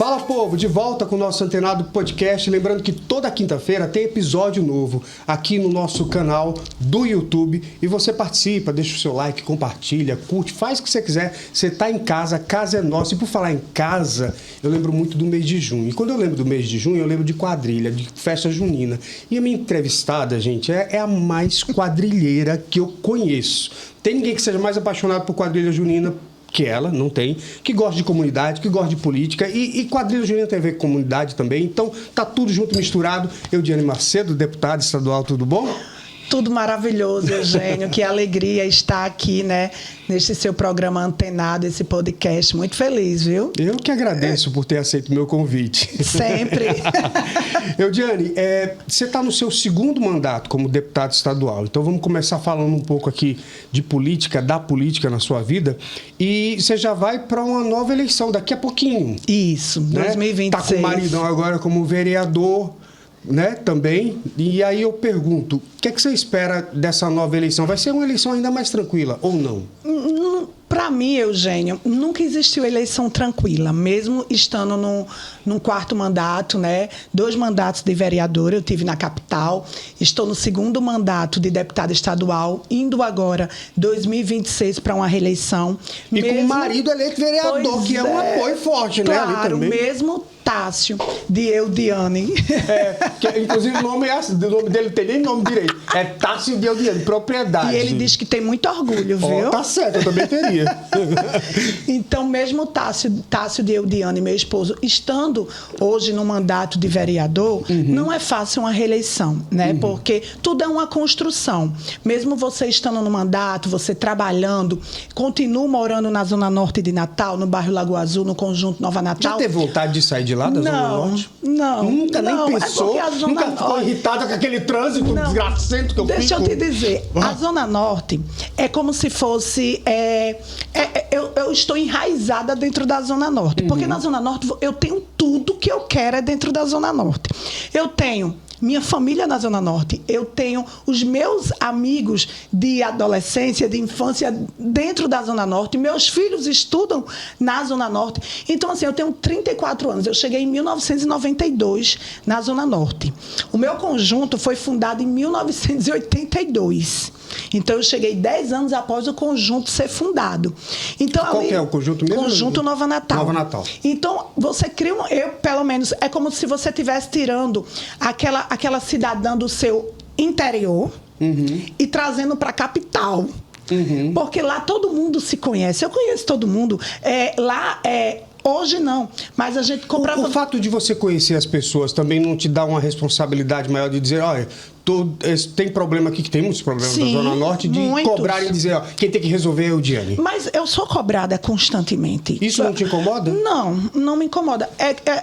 Fala, povo, de volta com o nosso Antenado Podcast. Lembrando que toda quinta-feira tem episódio novo aqui no nosso canal do YouTube. E você participa, deixa o seu like, compartilha, curte, faz o que você quiser. Você tá em casa, a casa é nossa. E por falar em casa, eu lembro muito do mês de junho. E quando eu lembro do mês de junho, eu lembro de quadrilha, de festa junina. E a minha entrevistada, gente, é a mais quadrilheira que eu conheço. Tem ninguém que seja mais apaixonado por quadrilha junina que ela, não tem, que gosta de comunidade, que gosta de política, e quadrilha junina tem a ver com comunidade também, então tá tudo junto, misturado. Eudiane Macedo, deputada estadual, tudo bom? Tudo maravilhoso, Eugênio, que alegria estar aqui, né, neste seu programa Antenado, esse podcast, muito feliz, viu? Eu que agradeço por ter aceito o meu convite. Sempre. Eudiane, você está no seu segundo mandato como deputado estadual, então vamos começar falando um pouco aqui de política, da política na sua vida, e você já vai para uma nova eleição daqui a pouquinho. Isso, né? 2026. Está com o maridão agora como vereador, né, também. E aí eu pergunto, o que é que você espera dessa nova eleição? Vai ser uma eleição ainda mais tranquila ou não? Para mim, Eugênio, nunca existiu eleição tranquila, mesmo estando num quarto mandato, né? 2 mandatos de vereador, eu tive na capital, estou no segundo mandato de deputada estadual, indo agora 2026 para uma reeleição. E com o marido eleito vereador, que é um apoio forte, né? Claro, ali também. mesmo Tássio, de Eudiane. Inclusive o nome dele não tem nem nome direito. É Tássio de Eudiane, propriedade. E ele diz que tem muito orgulho, viu? Tá certo, eu também teria. Então, mesmo Tássio de Eudiane, meu esposo, estando hoje no mandato de vereador, não é fácil uma reeleição, né? Porque tudo é uma construção. Mesmo você estando no mandato, você trabalhando, continua morando na Zona Norte de Natal, no bairro Lagoa Azul, no Conjunto Nova Natal. Já teve vontade de sair de lá da Zona Norte? Não. Nunca nem pensou? Nunca ficou irritada com aquele trânsito desgracento que eu fico? Deixa eu te dizer, a Zona Norte é como se fosse... Eu estou enraizada dentro da Zona Norte. Porque na Zona Norte eu tenho tudo que eu quero dentro da Zona Norte. Eu tenho minha família na Zona Norte, eu tenho os meus amigos de adolescência, de infância dentro da Zona Norte, meus filhos estudam na Zona Norte. Então, assim, eu tenho 34 anos, eu cheguei em 1992 na Zona Norte. O meu conjunto foi fundado em 1982. Então, eu cheguei 10 anos após o conjunto ser fundado. Então, qual que é o conjunto mesmo? Conjunto Nova Natal. Nova Natal. Então, você cria pelo menos, é como se você estivesse tirando aquela cidadã do seu interior e trazendo para a capital. Porque lá todo mundo se conhece. Eu conheço todo mundo. Hoje não, mas a gente comprava... O fato de você conhecer as pessoas também não te dá uma responsabilidade maior de dizer, olha, tem problema aqui, que tem muitos problemas na Zona Norte, de cobrar e dizer, ó, quem tem que resolver é o Eudiane. Mas eu sou cobrada constantemente. Isso não te incomoda? Não me incomoda.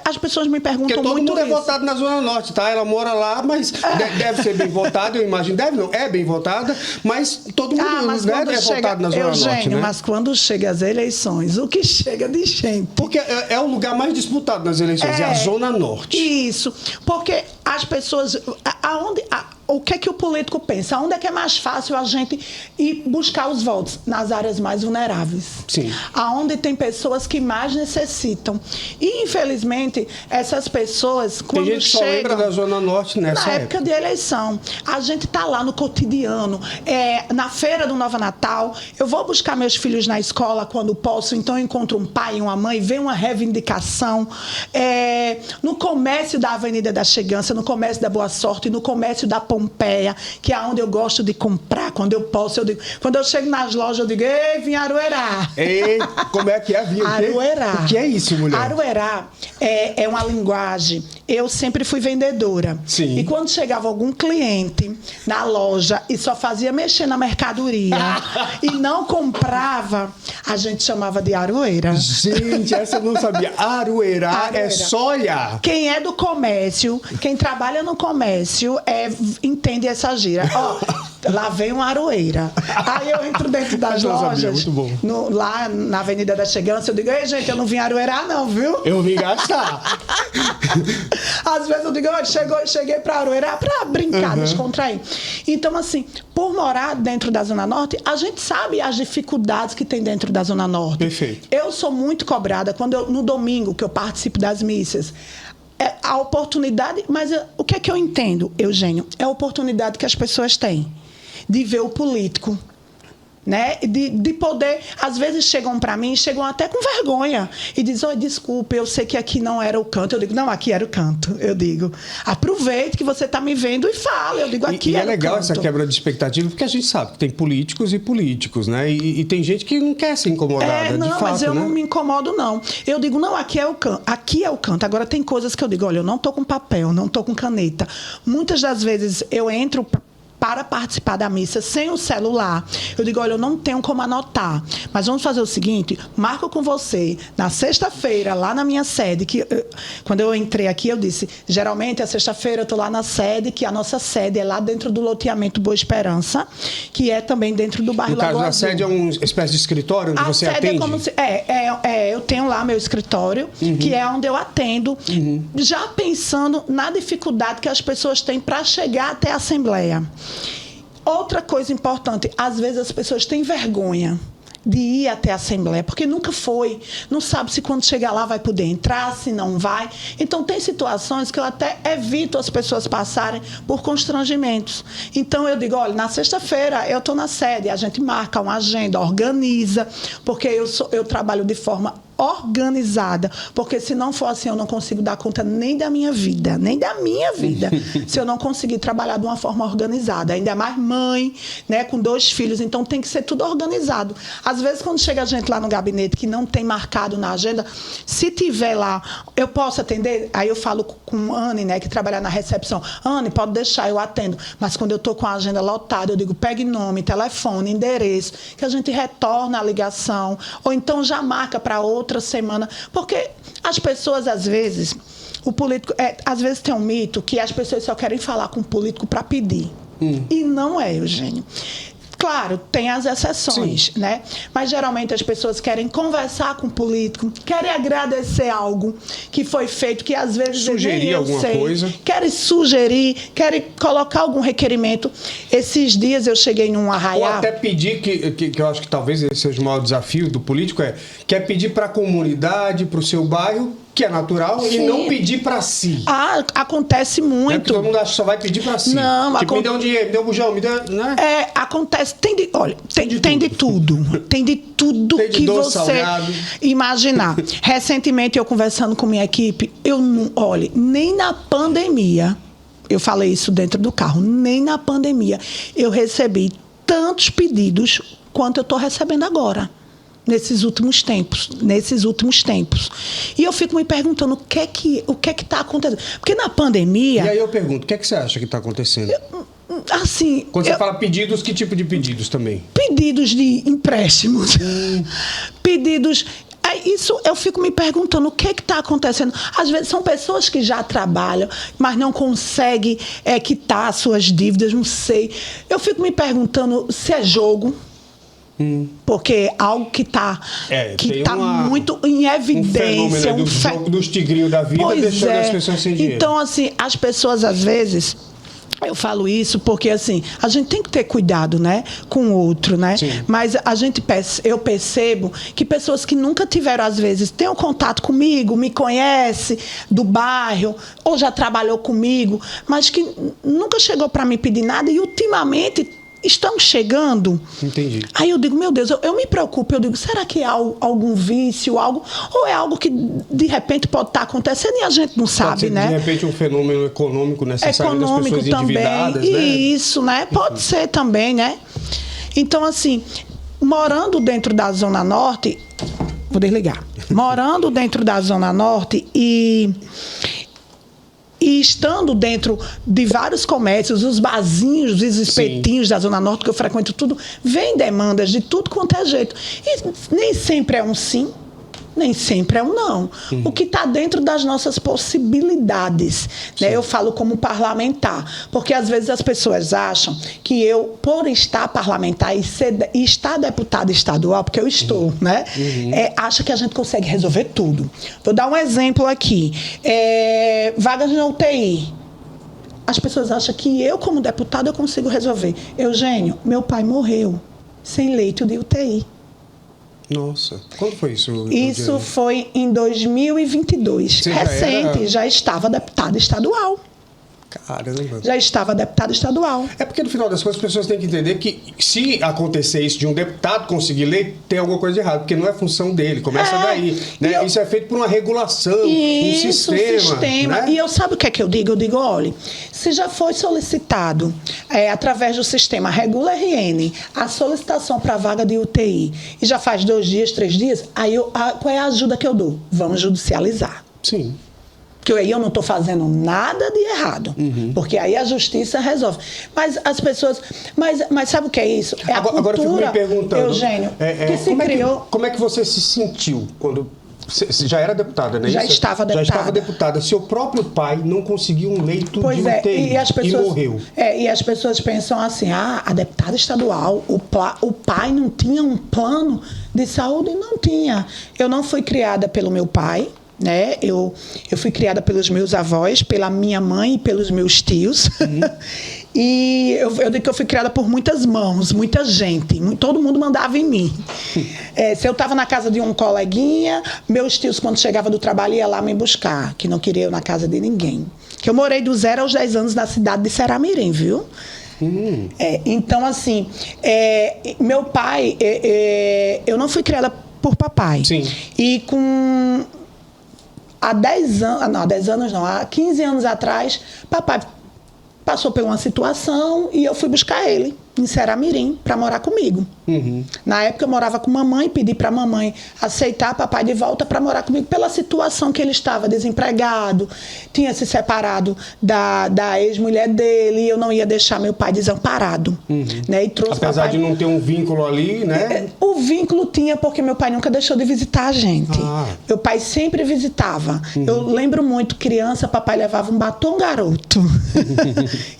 As pessoas me perguntam muito Porque todo mundo é votado na Zona Norte, tá? Ela mora lá, mas deve ser bem votada, eu imagino. Deve não, é bem votada, mas todo mundo é votado na Zona Norte, né? Mas quando chega as eleições, o que chega de gente? Porque é o lugar mais disputado nas eleições, é a Zona Norte. Isso, porque as pessoas... O que é que o político pensa? Onde é que é mais fácil a gente ir buscar os votos? Nas áreas mais vulneráveis. Sim. Aonde tem pessoas que mais necessitam. E, infelizmente, essas pessoas, quando tem gente que só lembra da Zona Norte nessa época de eleição. A gente está lá no cotidiano, na feira do Nova Natal. Eu vou buscar meus filhos na escola quando posso, então eu encontro um pai e uma mãe, vem uma reivindicação. No comércio da Avenida da Chegança, no comércio da Boa Sorte, no comércio da Pompeia, que é onde eu gosto de comprar, quando eu posso, quando eu chego nas lojas, eu digo, ei, vim Aroeirá. Ei, como é que é? Aroeirá. O que é isso, mulher? Aroeirá é uma linguagem. Eu sempre fui vendedora. Sim. E quando chegava algum cliente na loja e só fazia mexer na mercadoria e não comprava, a gente chamava de aroeira. Gente, essa eu não sabia. Aroeirá é só olhar. Quem é do comércio, quem trabalha no comércio, entende essa gíria. Ó, Lá vem uma aroeira. Aí eu entro dentro das lojas, muito bom. Lá na Avenida da Chegança, eu digo, ei, gente, eu não vim aroeirar não, viu? Eu vim gastar. Às vezes eu digo, olha, cheguei para aroeirar, para brincar, descontrair. Então, assim, por morar dentro da Zona Norte, a gente sabe as dificuldades que tem dentro da Zona Norte. Perfeito. Eu sou muito cobrada no domingo que eu participo das missas. É a oportunidade, mas o que é que eu entendo, Eugênio? É a oportunidade que as pessoas têm de ver o político, né? De poder, às vezes chegam para mim, chegam até com vergonha e dizem, oh, desculpa, eu sei que aqui não era o canto. Eu digo, não, aqui era o canto. Eu digo, aproveite que você está me vendo e fala. Eu digo, aqui era o canto. E é legal essa quebra de expectativa, porque a gente sabe que tem políticos e políticos, né? E tem gente que não quer ser incomodada, não, de fato, mas eu né? não me incomodo, não. Eu digo, não, aqui é o canto. Aqui é o canto. Agora, tem coisas que eu digo, olha, eu não estou com papel, não estou com caneta. Muitas das vezes eu entro para participar da missa sem o celular. Eu digo, olha, eu não tenho como anotar, mas vamos fazer o seguinte, marco com você na sexta-feira, lá na minha sede, que quando eu entrei aqui, eu disse, geralmente, a sexta-feira eu estou lá na sede, que a nossa sede é lá dentro do loteamento Boa Esperança, que é também dentro do bairro Lagoa Azul. No caso, a sede é uma espécie de escritório onde você atende? É como se, eu tenho lá meu escritório, que é onde eu atendo, já pensando na dificuldade que as pessoas têm para chegar até a Assembleia. Outra coisa importante, às vezes as pessoas têm vergonha de ir até a Assembleia, porque nunca foi, não sabe se quando chegar lá vai poder entrar, se não vai. Então, tem situações que eu até evito as pessoas passarem por constrangimentos. Então, eu digo, olha, na sexta-feira eu estou na sede, a gente marca uma agenda, organiza, porque eu trabalho de forma organizada, porque se não for assim eu não consigo dar conta nem da minha vida, se eu não conseguir trabalhar de uma forma organizada, ainda mais mãe, né, com 2 filhos, então tem que ser tudo organizado. Às vezes quando chega a gente lá no gabinete que não tem marcado na agenda, se tiver lá, eu posso atender? Aí eu falo com a Anne, né, que trabalha na recepção, Anne, pode deixar, eu atendo, mas quando eu estou com a agenda lotada, eu digo, pegue nome, telefone, endereço, que a gente retorna a ligação, ou então já marca para outra semana, porque as pessoas às vezes, o político, às vezes tem um mito que as pessoas só querem falar com o político para pedir, e não é, Eugênio. Claro, tem as exceções, né? Mas geralmente as pessoas querem conversar com o político, querem agradecer algo que foi feito, que às vezes sugerir alguma coisa, querem sugerir, querem colocar algum requerimento. Esses dias eu cheguei num arraial. Ou até pedir, que eu acho que talvez esse seja o maior desafio do político, quer pedir para a comunidade, para o seu bairro, que é natural, sim, e não pedir para si. Acontece muito. Porque todo mundo acha que só vai pedir para si. Não, tipo, me dê um dinheiro, me dê um bujão, me dê... Né? Acontece, tem de tudo. Tem de tudo tem de que doce, você salgado. Imaginar. Recentemente, eu conversando com minha equipe, olha, nem na pandemia, eu falei isso dentro do carro, nem na pandemia, eu recebi tantos pedidos quanto eu estou recebendo agora. Nesses últimos tempos. E eu fico me perguntando o que é que está acontecendo. Porque na pandemia... E aí eu pergunto, o que é que você acha que está acontecendo? Assim... Quando você fala pedidos, que tipo de pedidos também? Pedidos de empréstimos. Pedidos... Isso eu fico me perguntando o que está acontecendo. Às vezes são pessoas que já trabalham, mas não conseguem quitar suas dívidas, não sei. Eu fico me perguntando se é jogo. Porque algo que está muito em evidência. Um fenômeno dos tigrinhos da vida, deixando as pessoas sem dinheiro. Então, assim, as pessoas, às vezes... Eu falo isso porque, assim, a gente tem que ter cuidado, né, com o outro, né? Sim. Mas eu percebo que pessoas que nunca tiveram, às vezes, têm um contato comigo, me conhece do bairro, ou já trabalhou comigo, mas que nunca chegou para me pedir nada e, ultimamente... estão chegando. Entendi. Aí eu digo, meu Deus, eu me preocupo. Eu digo, será que é algum vício, algo? Ou é algo que, de repente, pode estar acontecendo e a gente não sabe, ser, né? De repente, um fenômeno econômico necessário das pessoas endividadas, também. Né? Isso, né? Pode ser também, né? Então, assim, morando dentro da Zona Norte... Vou desligar. Morando dentro da Zona Norte e estando dentro de vários comércios, os barzinhos, os espetinhos da Zona Norte, que eu frequento tudo, vem demandas de tudo quanto é jeito. E nem sempre é um sim, Nem sempre é um não. O que está dentro das nossas possibilidades. Né? Eu falo como parlamentar. Porque às vezes as pessoas acham que eu, por estar parlamentar e estar deputada estadual, porque eu estou, né? Acha que a gente consegue resolver tudo. Vou dar um exemplo aqui. Vagas na UTI. As pessoas acham que eu, como deputada, eu consigo resolver. Eugênio, meu pai morreu sem leito de UTI. Nossa, quando foi isso? Isso foi em 2022. Você recente, já estava deputada estadual. Caramba. Já estava deputada estadual. É porque, no final das contas, as pessoas têm que entender que se acontecer isso de um deputado conseguir lei, tem alguma coisa de errado, porque não é função dele, começa daí. Né? Isso é feito por uma regulação, um sistema. Né? E eu sabe o que é que eu digo? Eu digo, olha, se já foi solicitado, através do sistema Regula RN, a solicitação para a vaga de UTI, e já faz 2 dias, 3 dias, aí qual é a ajuda que eu dou? Vamos judicializar. Sim. Porque aí eu não estou fazendo nada de errado. Porque aí a justiça resolve. Mas as pessoas... Mas sabe o que é isso? É a cultura, agora eu fico me perguntando, Eugênio, que se criou... Como é que você se sentiu quando... Você já era deputada, né? Já estava deputada. Já estava deputada. Seu próprio pai não conseguiu um leito de UTI e morreu. E as pessoas pensam assim, a deputada estadual, o pai não tinha um plano de saúde? Não tinha. Eu não fui criada pelo meu pai, né? Eu fui criada pelos meus avós, pela minha mãe e pelos meus tios. E eu digo que eu fui criada por muitas mãos, muita gente, todo mundo mandava em mim. Se eu estava na casa de um coleguinha, meus tios, quando chegava do trabalho, iam lá me buscar, que não queria eu na casa de ninguém. Que eu morei do 0 aos 10 anos na cidade de Ceramirim, viu? Então, assim, meu pai, eu não fui criada por papai. Sim. E há 10 anos, há 15 anos atrás, papai passou por uma situação e eu fui buscar ele em Ceramirim para morar comigo. Na época eu morava com mamãe, pedi para a mamãe aceitar papai de volta para morar comigo pela situação que ele estava, desempregado, tinha se separado da ex-mulher dele e eu não ia deixar meu pai desamparado. Né? E trouxe apesar papai... de não ter um vínculo ali, né? O vínculo tinha porque meu pai nunca deixou de visitar a gente. Meu pai sempre visitava. Eu lembro muito, criança, papai levava um batom garoto.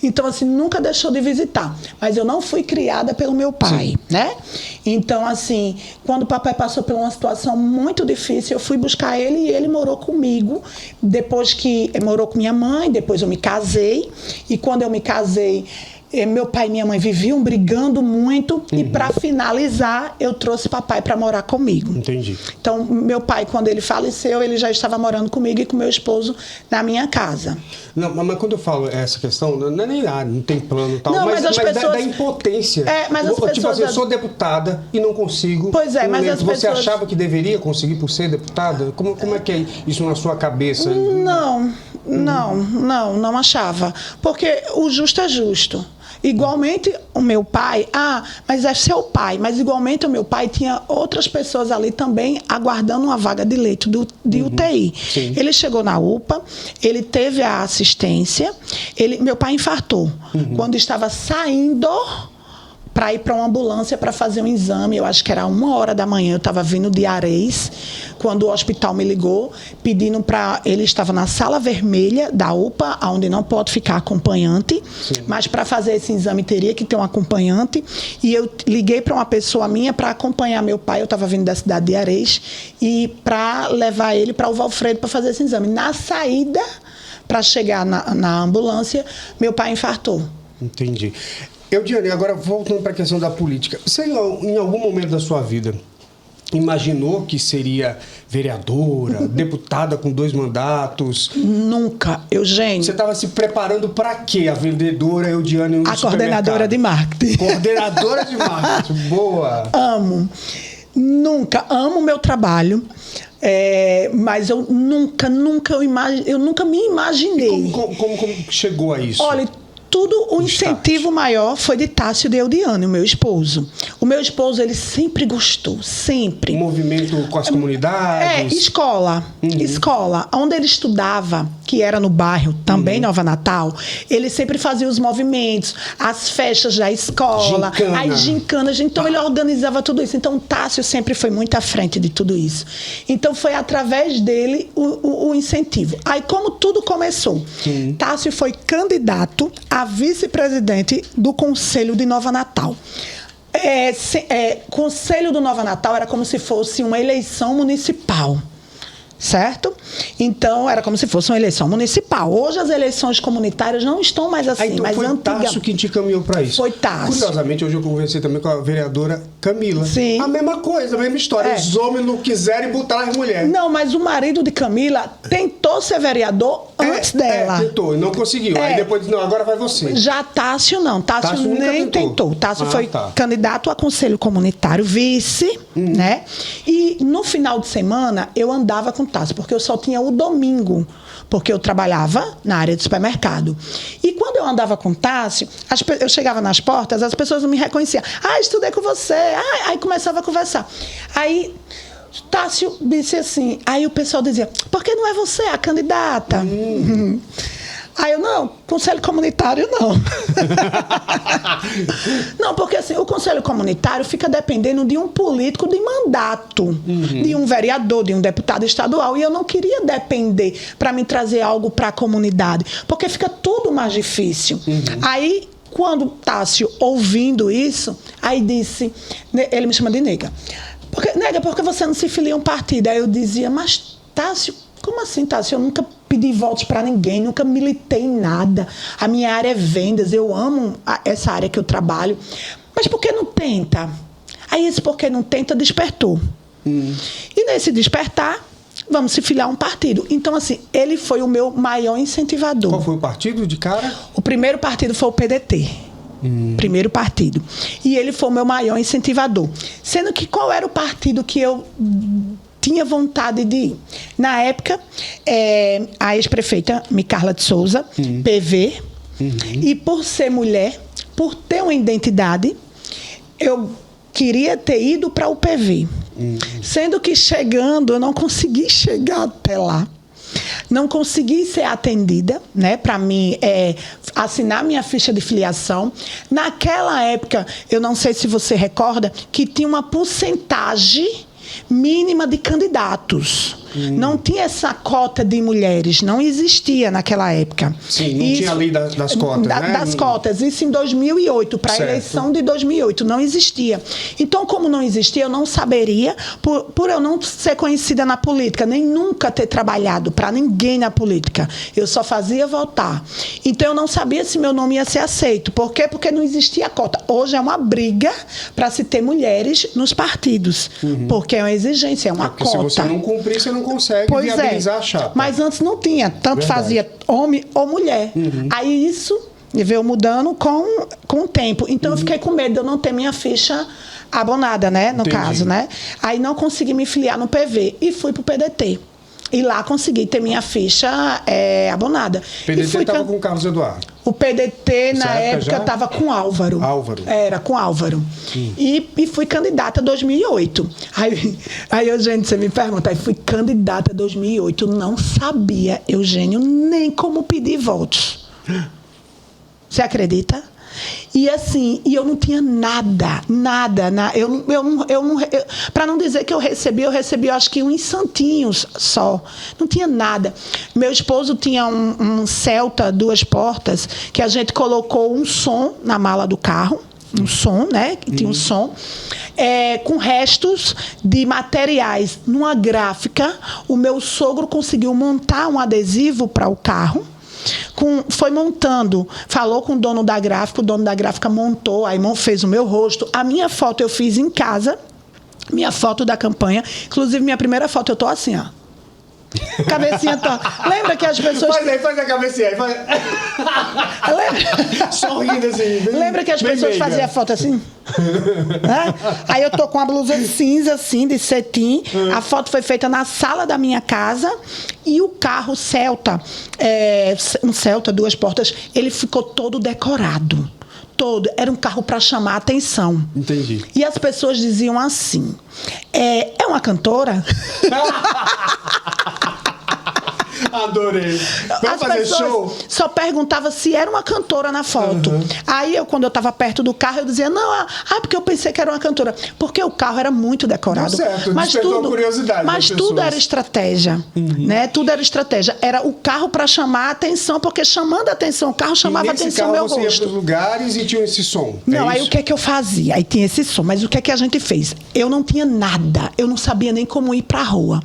Então, assim, nunca deixou de visitar. Mas eu não fui criada pelo meu pai, né? Então, assim, quando o papai passou por uma situação muito difícil, eu fui buscar ele e ele morou comigo. Depois que morou com minha mãe, depois eu me casei. E quando eu me casei, meu pai e minha mãe viviam brigando muito e para finalizar eu trouxe papai para morar comigo. Entendi. Então meu pai, quando ele faleceu, ele já estava morando comigo e com meu esposo na minha casa. Não, mas quando eu falo essa questão, não é nem não tem plano e tal, não, mas da impotência. Mas as pessoas... Tipo assim, eu sou deputada e não consigo. Pois é, mas as Você pessoas... achava que deveria conseguir por ser deputada? Como é que é isso na sua cabeça? Não achava. Porque o justo é justo. Igualmente o meu pai, mas é seu pai, mas igualmente o meu pai tinha outras pessoas ali também aguardando uma vaga de leito de UTI. Sim. Ele chegou na UPA, ele teve a assistência, meu pai infartou. Quando estava saindo para ir para uma ambulância para fazer um exame, eu acho que era 1h da manhã, eu estava vindo de Areis, quando o hospital me ligou, pedindo para... Ele estava na sala vermelha da UPA, onde não pode ficar acompanhante, mas para fazer esse exame teria que ter um acompanhante, e eu liguei para uma pessoa minha para acompanhar meu pai, eu estava vindo da cidade de Areis, e para levar ele para o Valfredo para fazer esse exame. Na saída, para chegar na ambulância, meu pai infartou. Entendi. Diane, agora voltando para a questão da política. Você, em algum momento da sua vida, imaginou que seria vereadora, deputada com 2 mandatos? Nunca, Eugênio. Você estava se preparando para quê? A vendedora Eudiane no supermercado? Coordenadora de marketing. Coordenadora de marketing, boa. Amo. Nunca, amo o meu trabalho. Mas eu nunca me imaginei. E como chegou a isso? Olha, tudo, o incentivo maior foi de Tássio de Eudiane, o meu esposo. O meu esposo, ele sempre gostou, sempre. O movimento com as comunidades? Escola. Escola. Onde ele estudava, que era no bairro, também Nova Natal, ele sempre fazia os movimentos, as festas da escola, as gincanas. Então, ele organizava tudo isso. Então, o Tássio sempre foi muito à frente de tudo isso. Então, foi através dele o incentivo. Aí, como tudo começou, Tássio foi candidato a vice-presidente do Conselho de Nova Natal. Conselho do Nova Natal era como se fosse uma eleição municipal. Certo? Então, era como se fosse uma eleição municipal. Hoje, as eleições comunitárias não estão mais assim. Então, mas foi Tássio que te encaminhou para isso. Foi Tássio. Curiosamente, hoje eu conversei também com a vereadora Camila. Sim. A mesma coisa, a mesma história. Os homens não quiserem botar as mulheres. Não, mas o marido de Camila tentou ser vereador antes dela. Tentou, e não conseguiu. Aí depois, não, agora vai você. Já Tássio não. Tássio nem tentou. Tássio foi candidato a conselho comunitário, vice, né? E no final de semana, eu andava com Tássio, porque eu só tinha o domingo, porque eu trabalhava na área de supermercado. E quando eu andava com Tássio, eu chegava nas portas, as pessoas não me reconheciam. Estudei com você. Aí começava a conversar. Aí Tássio disse assim, aí o pessoal dizia, por que não é você a candidata? Aí eu, não, conselho comunitário não. Não, porque assim, o conselho comunitário fica dependendo de um político de mandato, de um vereador, de um deputado estadual, e eu não queria depender para me trazer algo para a comunidade, porque fica tudo mais difícil. Aí, quando Tássio, ouvindo isso, aí disse, ele me chama de nega, nega, por que você não se filia a um partido? Aí eu dizia, mas Tássio, como assim, Tássio? Eu nunca pedi votos para ninguém, nunca militei em nada. A minha área é vendas, eu amo essa área que eu trabalho. Mas por que não tenta? Aí esse por que não tenta despertou. E nesse despertar, vamos se filiar a um partido. Então, assim, ele foi o meu maior incentivador. Qual foi o partido de cara? O primeiro partido foi o PDT. Primeiro partido. E ele foi o meu maior incentivador. Sendo que qual era o partido que eu tinha vontade de ir? Na época, a ex-prefeita Micarla de Souza, PV, e por ser mulher, por ter uma identidade, eu queria ter ido para o PV. Sendo que chegando, eu não consegui chegar até lá. Não consegui ser atendida, né, para mim assinar minha ficha de filiação. Naquela época, eu não sei se você recorda, que tinha uma porcentagem mínima de candidatos. Não tinha essa cota de mulheres, não existia naquela época. Sim, não tinha a lei das cotas, né? Das cotas, isso em 2008, para a eleição de 2008, não existia. Então, como não existia, eu não saberia, por eu não ser conhecida na política, nem nunca ter trabalhado para ninguém na política. Eu só fazia votar. Então, eu não sabia se meu nome ia ser aceito. Por quê? Porque não existia cota. Hoje é uma briga para se ter mulheres nos partidos, porque é uma exigência, é uma cota. Se você não cumprir, você não consegue viabilizar a chapa. Mas antes não tinha, tanto fazia homem ou mulher. Aí isso veio mudando com o tempo. Então eu fiquei com medo de eu não ter minha ficha abonada, né? No caso, né? Aí não consegui me filiar no PV e fui pro PDT. E lá consegui ter minha ficha abonada. O PDT estava com o Carlos Eduardo? O PDT, na época, estava com Álvaro. Álvaro. Era, com Álvaro. E fui candidata em 2008. Aí, Eugênio, você me pergunta, aí fui candidata em 2008. Não sabia, Eugênio, nem como pedir votos. Você acredita? E assim, eu não tinha nada. Para não dizer que eu recebi, eu acho que uns santinhos só. Não tinha nada. Meu esposo tinha um Celta 2 portas, que a gente colocou um som na mala do carro. Um som, né? Que tinha um som. Com restos de materiais. Numa gráfica, o meu sogro conseguiu montar um adesivo para o carro. Foi montando, falou com o dono da gráfica, o dono da gráfica montou, aí fez o meu rosto. A minha foto eu fiz em casa, minha foto da campanha. Inclusive, minha primeira foto, eu tô assim, ó. Cabecinha torta. Lembra que as pessoas... Faz a cabecinha aí. Lembra? Sorrindo assim. Lembra que as pessoas faziam foto assim? Aí eu tô com a blusa cinza, assim, de cetim. A foto foi feita na sala da minha casa. E o carro Celta, um Celta, 2 portas, ele ficou todo decorado. Todo. Era um carro para chamar a atenção. Entendi. E as pessoas diziam assim, é uma cantora? Adorei. Vamos fazer pessoas show? Só perguntava se era uma cantora na foto. Aí quando eu estava perto do carro, eu dizia, não, porque eu pensei que era uma cantora. Porque o carro era muito decorado. Deu certo, mas despertou a curiosidade mas das tudo pessoas. era estratégia. Né? Tudo era estratégia. Era o carro para chamar a atenção, porque chamando a atenção, o carro chamava a atenção carro meu você rosto. ia pros lugares e tinha esse som. Não, é aí isso? o que é que eu fazia? Aí tinha esse som, mas o que é que a gente fez? Eu não tinha nada, eu não sabia nem como ir pra rua.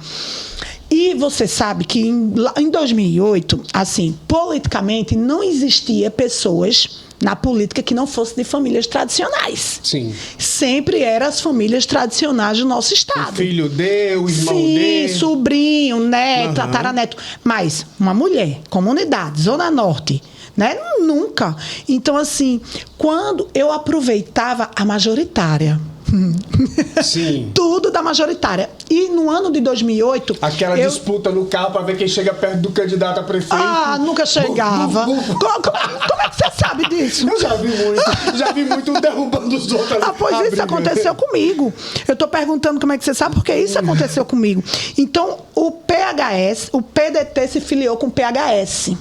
E você sabe que em 2008, assim, politicamente, não existia pessoas na política que não fossem de famílias tradicionais. Sim. Sempre eram as famílias tradicionais do nosso estado. O filho dele, o irmão Sim, dele. sobrinho, neto, tataraneto. Mas uma mulher, comunidade, Zona Norte, né? Nunca. Então, assim, quando eu aproveitava a majoritária... Sim. Tudo da majoritária. E no ano de 2008... Aquela disputa no carro para ver quem chega perto do candidato a prefeito. Nunca chegava. Como é que você sabe disso? Eu já vi muito um derrubando os outros. Pois isso aconteceu comigo. Eu estou perguntando como é que você sabe, porque isso aconteceu comigo. Então, o PDT se filiou com o PHS.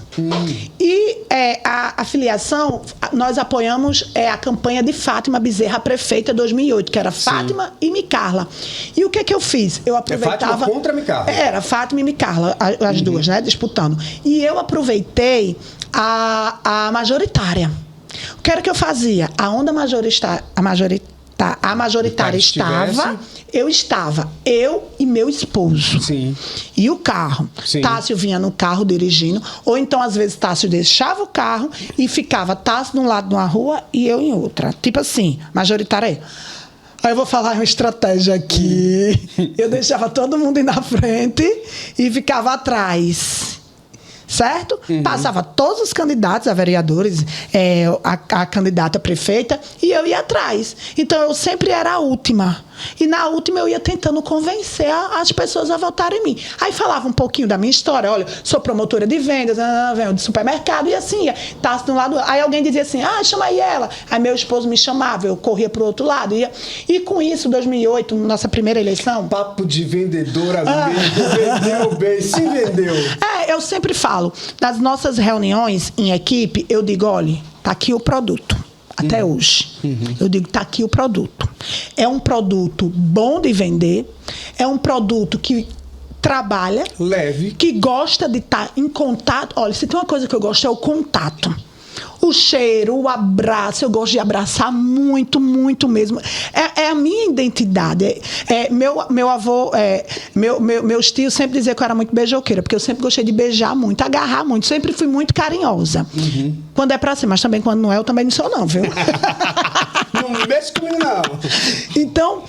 E a filiação, nós apoiamos a campanha de Fátima Bezerra, prefeita 2008, que era Fátima e Micarla. E o que eu fiz? Eu aproveitava... Fátima contra Micarla. Era Fátima e Micarla, as duas, né? Disputando. E eu aproveitei a majoritária. O que era que eu fazia? Aonde a majoritária estava, eu e meu esposo. Sim. E o carro. Sim. Tássio vinha no carro dirigindo, ou então, às vezes, Tássio deixava o carro e ficava Tássio de um lado de uma rua e eu em outra. Tipo assim, majoritária. Aí eu vou falar uma estratégia aqui. Eu deixava todo mundo ir na frente e ficava atrás. Certo? Passava todos os candidatos a vereadores, a candidata a prefeita, e eu ia atrás. Então, eu sempre era a última. E na última eu ia tentando convencer as pessoas a votarem em mim. Aí falava um pouquinho da minha história. Olha, sou promotora de vendas, venho de supermercado, e assim, tá de um lado. Aí alguém dizia assim, chama aí ela. Aí meu esposo me chamava, eu corria pro outro lado. E com isso, 2008, nossa primeira eleição... Papo de vendedora mesmo, vendeu bem, se vendeu. Eu sempre falo, nas nossas reuniões em equipe, eu digo, olha, tá aqui o produto. Até hoje. Eu digo, tá aqui o produto. É um produto bom de vender, é um produto que trabalha, leve, que gosta de estar em contato. Olha, se tem uma coisa que eu gosto é o contato. O cheiro, o abraço, eu gosto de abraçar muito, muito mesmo. É a minha identidade. Meu avô, meus tios sempre diziam que eu era muito beijoqueira, porque eu sempre gostei de beijar muito, agarrar muito, sempre fui muito carinhosa. Quando é pra ser, mas também quando não é, eu também não sou não, viu? Não mexe comigo, não. Então,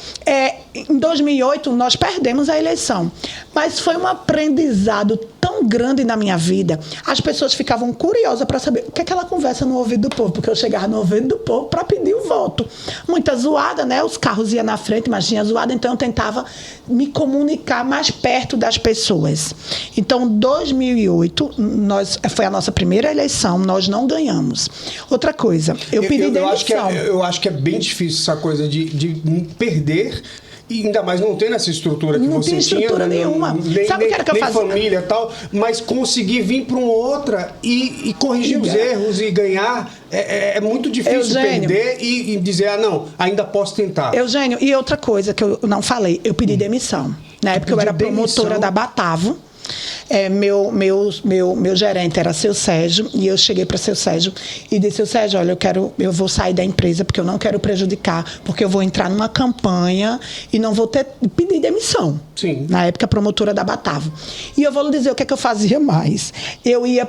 em 2008, nós perdemos a eleição. Mas foi um aprendizado tão grande na minha vida. As pessoas ficavam curiosas para saber o que é que ela conversa no ouvido do povo, porque eu chegava no ouvido do povo para pedir o voto. Muita zoada, né? Os carros iam na frente, mas tinha zoada, então eu tentava me comunicar mais perto das pessoas. Então, 2008, foi a nossa primeira eleição, nós não ganhamos. Outra coisa, eu pedi demissão. Eu acho que é bem difícil essa coisa de perder. E ainda mais não tendo essa estrutura que você tinha. Não tem estrutura nenhuma. Sabe o que era que eu fazia? Nem família e tal, mas conseguir vir para uma outra e corrigir os erros e ganhar, é muito difícil. Eugênio, perder e dizer, não, ainda posso tentar. Eugênio, e outra coisa que eu não falei, eu pedi demissão. Na época eu era promotora da Batavo. Meu gerente era seu Sérgio, e eu cheguei para seu Sérgio e disse, seu Sérgio, olha, eu vou sair da empresa porque eu não quero prejudicar, porque eu vou entrar numa campanha e não vou pedir demissão. Sim. Na época, promotora da Batavo. E eu vou lhe dizer o que é que eu fazia mais. Eu ia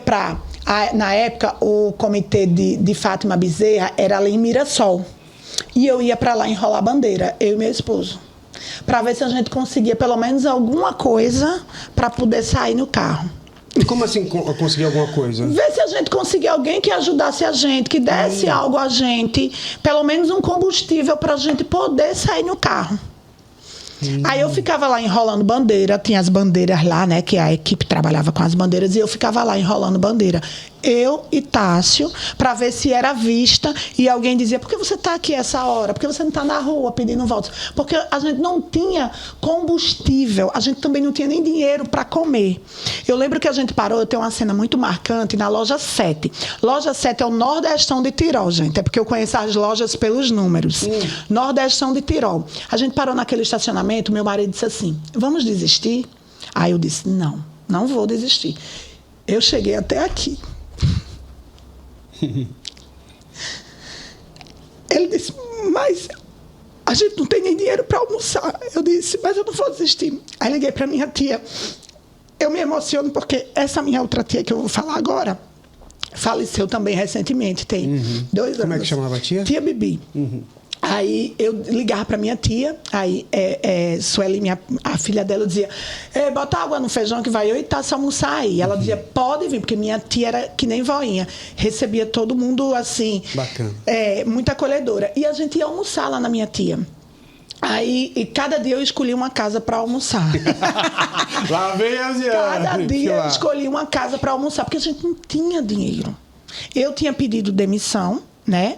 na época, o comitê de Fátima Bezerra era ali em Mirassol. E eu ia para lá enrolar bandeira, eu e meu esposo. para ver se a gente conseguia pelo menos alguma coisa para poder sair no carro. Como assim conseguir alguma coisa? Ver se a gente conseguia alguém que ajudasse a gente, que desse algo a gente, pelo menos um combustível para a gente poder sair no carro. Aí eu ficava lá enrolando bandeira, tinha as bandeiras lá, né, que a equipe trabalhava com as bandeiras, e eu ficava lá enrolando bandeira. Eu e Tássio, para ver se era vista, e alguém dizia, por que você está aqui essa hora? Por que você não está na rua pedindo votos? Porque a gente não tinha combustível, a gente também não tinha nem dinheiro para comer. Eu lembro que a gente parou, eu tenho uma cena muito marcante na loja 7. Loja 7 é o Nordestão de Tirol, gente, é porque eu conheço as lojas pelos números. Nordestão de Tirol. A gente parou naquele estacionamento, meu marido disse assim, vamos desistir? Aí eu disse, não vou desistir. Eu cheguei até aqui. Ele disse, mas a gente não tem nem dinheiro para almoçar. Eu disse, mas eu não vou desistir. Aí liguei para minha tia. Eu me emociono porque essa minha outra tia que eu vou falar agora faleceu também recentemente, tem 2 anos. Como é que chamava a tia? Tia Bibi. Aí eu ligava para minha tia, aí Sueli, a filha dela, dizia, bota água no feijão que vai eu e Tássio almoçar aí. Ela dizia, pode vir, porque minha tia era que nem voinha. Recebia todo mundo assim. Bacana. Muito acolhedora. E a gente ia almoçar lá na minha tia. Aí, e cada dia eu escolhi uma casa para almoçar. Lá vem a Cada dia eu escolhi uma casa para almoçar, porque a gente não tinha dinheiro. Eu tinha pedido demissão, né?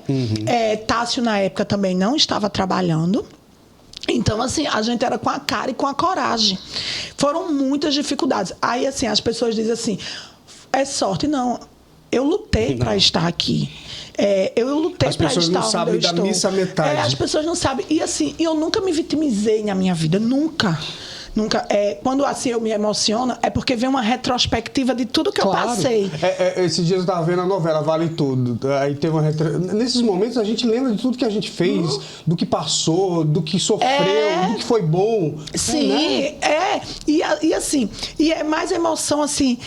Tássio, na época, também não estava trabalhando. Então, assim, a gente era com a cara e com a coragem. Foram muitas dificuldades. Aí, assim, as pessoas dizem assim, é sorte. Não, eu lutei para estar aqui. Eu lutei para estar onde eu estou. As pessoas não sabem da missa à metade. As pessoas não sabem. E, assim, eu nunca me vitimizei na minha vida. Nunca. Quando assim eu me emociono, é porque vem uma retrospectiva de tudo que eu passei. Esses dias eu estava vendo a novela Vale Tudo. Aí teve nesses momentos a gente lembra de tudo que a gente fez, do que passou, do que sofreu, do que foi bom. Sim, E assim, e é mais emoção assim,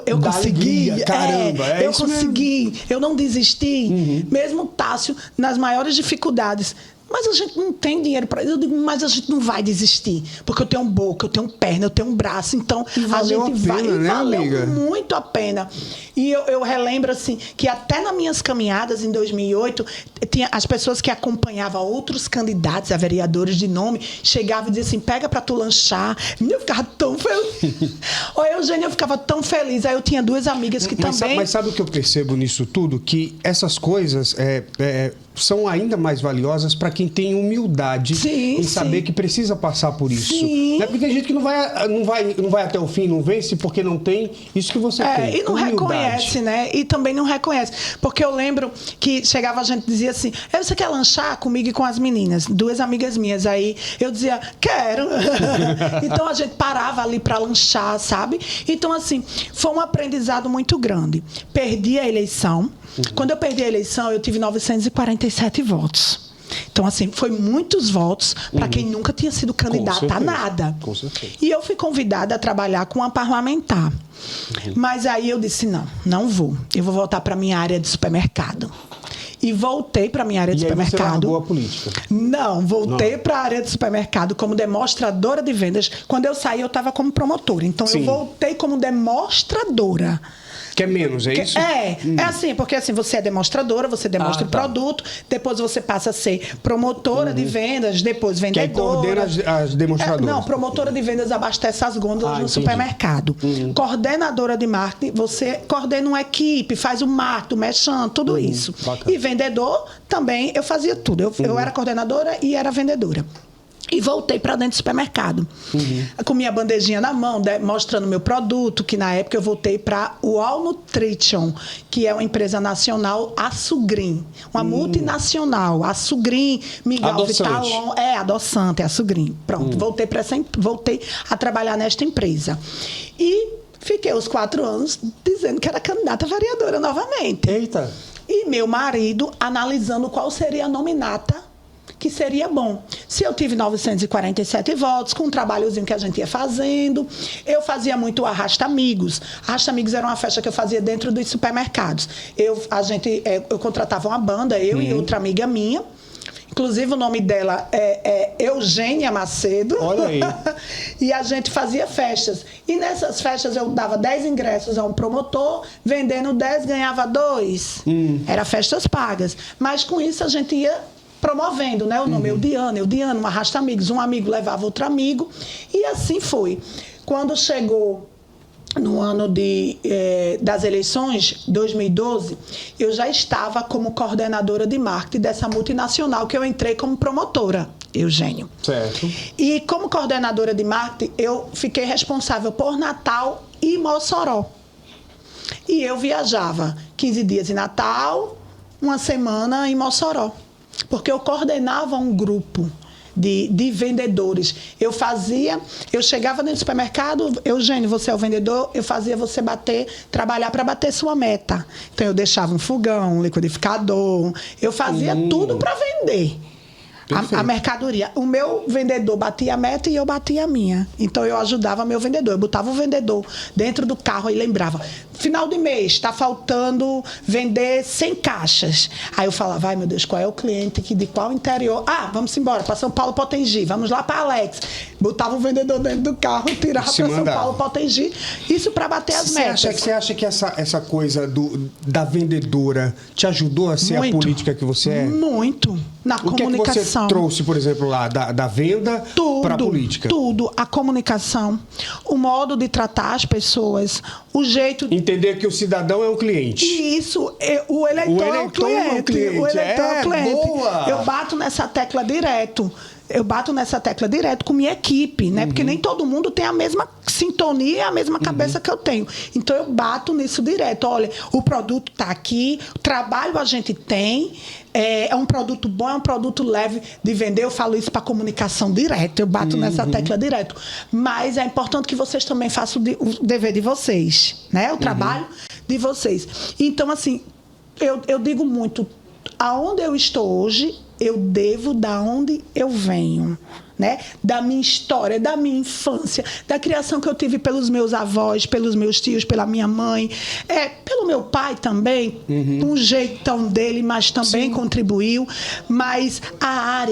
eu da consegui. Alegria, caramba, eu consegui, mesmo. Eu não desisti. Mesmo Tássio, nas maiores dificuldades. Mas a gente não tem dinheiro para isso. Eu digo, mas a gente não vai desistir. Porque eu tenho boca, eu tenho perna, eu tenho um braço. Então, a gente vai. E valeu muito a pena. E eu relembro, assim, que até nas minhas caminhadas, em 2008, tinha as pessoas que acompanhavam outros candidatos a vereadores de nome, chegavam e diziam assim, pega para tu lanchar. Eu ficava tão feliz. Oi, Eugênia, eu ficava tão feliz. Aí eu tinha 2 amigas que também... Mas sabe o que eu percebo nisso tudo? Que essas coisas são ainda mais valiosas para quem tem humildade em saber que precisa passar por isso. Não é porque tem gente que não vai até o fim, não vence porque não tem isso que você tem. E não reconhece, né? E também não reconhece. Porque eu lembro que chegava a gente e dizia assim, você quer lanchar comigo e com as meninas? 2 amigas minhas. Aí eu dizia, quero. Então a gente parava ali para lanchar, sabe? Então, assim, foi um aprendizado muito grande. Perdi a eleição. Quando eu perdi a eleição, eu tive 947 votos. Então, assim, foi muitos votos para quem nunca tinha sido candidato a nada. Com certeza. E eu fui convidada a trabalhar com uma parlamentar. Mas aí eu disse, não vou. Eu vou voltar para a minha área de supermercado. E voltei para a minha área de supermercado. Você largou a política? Não, voltei para a área de supermercado como demonstradora de vendas. Quando eu saí, eu estava como promotora. Então, eu voltei como demonstradora. Que é menos, é isso? É assim, porque assim, você é demonstradora, você demonstra o produto, depois você passa a ser promotora de vendas, depois vendedora. Que coordena as demonstradoras. Não, promotora de vendas abastece as gôndolas no supermercado. Coordenadora de marketing, você coordena uma equipe, faz o marketing, o merchan, tudo isso. Bacana. E vendedor, também, eu fazia tudo. Eu era coordenadora e era vendedora. E voltei para dentro do supermercado. Com minha bandejinha na mão, mostrando meu produto, que na época eu voltei para o All Nutrition, que é uma empresa nacional, a Sugrim. Uma multinacional. A Sugrim, Miguel Vitalon. Adoçante, é a Sugrim. Pronto, voltei a trabalhar nesta empresa. E fiquei os 4 anos dizendo que era candidata a vereadora novamente. Eita! E meu marido analisando qual seria a nominata que seria bom. Se eu tive 947 votos, com um trabalhozinho que a gente ia fazendo, eu fazia muito Arrasta Amigos. Arrasta Amigos era uma festa que eu fazia dentro dos supermercados. Eu contratava uma banda, eu e outra amiga minha. Inclusive, o nome dela é Eugênia Macedo. Olha aí. E a gente fazia festas. E nessas festas eu dava 10 ingressos a um promotor, vendendo 10, ganhava 2. Era festas pagas. Mas com isso a gente ia promovendo, né? O nome Eudiana, um arrasta-amigos. Um amigo levava outro amigo. E assim foi. Quando chegou no ano das eleições, 2012, eu já estava como coordenadora de marketing dessa multinacional que eu entrei como promotora, Eugênio. Certo. E como coordenadora de marketing, eu fiquei responsável por Natal e Mossoró. E eu viajava 15 dias em Natal, uma semana em Mossoró, porque eu coordenava um grupo de vendedores. Eu chegava dentro do supermercado, Eugênio, você é o vendedor, eu fazia você trabalhar para bater sua meta. Então eu deixava um fogão, um liquidificador, eu fazia tudo para vender. A mercadoria. O meu vendedor batia a meta e eu batia a minha. Então eu ajudava meu vendedor. Eu botava o vendedor dentro do carro e lembrava: final de mês, está faltando vender 100 caixas. Aí eu falava: ai meu Deus, qual é o cliente de qual interior? Ah, vamos embora para São Paulo Potengi, vamos lá para Alex. Botava o vendedor dentro do carro, tirava para São Paulo Potengi. Isso para bater as metas. Você acha que essa coisa da vendedora te ajudou a ser a política que você é? Muito. Na comunicação. O que é que você trouxe, por exemplo, lá da venda para a política? Tudo. A comunicação, o modo de tratar as pessoas, o jeito... Entender que o cidadão é um cliente. Isso. O eleitor é o cliente. O eleitor é o cliente. Boa. Eu bato nessa tecla direto. Com minha equipe, né? Porque nem todo mundo tem a mesma sintonia e a mesma cabeça que eu tenho. Então, eu bato nisso direto. Olha, o produto está aqui, o trabalho a gente tem, é um produto bom, é um produto leve de vender. Eu falo isso para comunicação direta, eu bato nessa tecla direto. Mas é importante que vocês também façam o dever de vocês, né? O trabalho de vocês. Então, assim, eu digo muito, aonde eu estou hoje, eu devo da onde eu venho, né? Da minha história, da minha infância, da criação que eu tive pelos meus avós, pelos meus tios, pela minha mãe, pelo meu pai também, um jeitão dele, mas também contribuiu. Mas a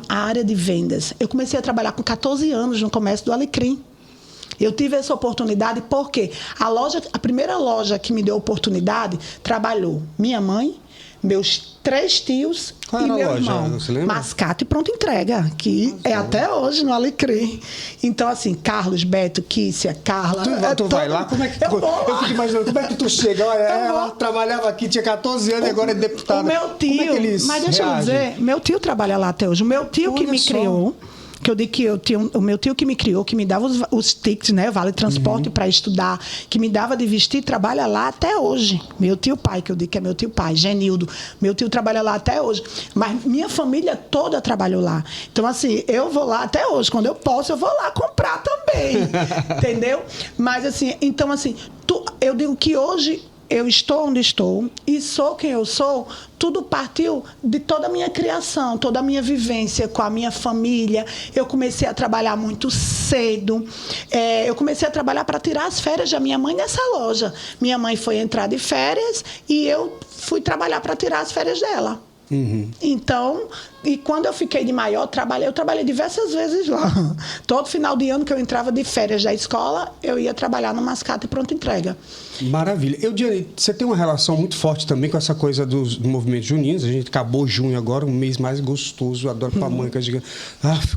área de vendas, eu comecei a trabalhar com 14 anos no comércio do Alecrim. Eu tive essa oportunidade porque a primeira loja que me deu oportunidade trabalhou minha mãe, meus 3 tios e meu irmão. Mascate e Pronto Entrega, que é até hoje no Alecrim. Então, assim, Carlos, Beto, Kícia, Carla... Tu vai lá? Como é que... Eu fico imaginando, como é que tu chega? Olha, ela trabalhava aqui, tinha 14 anos e agora é deputada. O meu tio... Como é que eles mas deixa eu dizer, meu tio trabalha lá até hoje. O meu tio que me criou... Que eu digo que o meu tio que me criou, que me dava os tickets, né, vale transporte para estudar, que me dava de vestir, trabalha lá até hoje. Meu tio pai, que eu digo que é meu tio pai, Genildo, meu tio trabalha lá até hoje. Mas minha família toda trabalhou lá. Então, assim, eu vou lá até hoje. Quando eu posso, eu vou lá comprar também. Entendeu? Mas, assim, então, assim, eu digo que hoje eu estou onde estou e sou quem eu sou, tudo partiu de toda a minha criação, toda a minha vivência com a minha família. Eu comecei a trabalhar muito cedo. Eu comecei a trabalhar para tirar as férias da minha mãe nessa loja. Minha mãe foi entrar de férias e eu fui trabalhar para tirar as férias dela. Então, e quando eu fiquei de maior, eu trabalhei diversas vezes lá. Todo final de ano que eu entrava de férias da escola, eu ia trabalhar no Mascate e Pronto Entrega. Maravilha. Você tem uma relação muito forte também com essa coisa dos movimentos juninos. A gente acabou junho agora, um mês mais gostoso. Eu adoro pamonha, diga,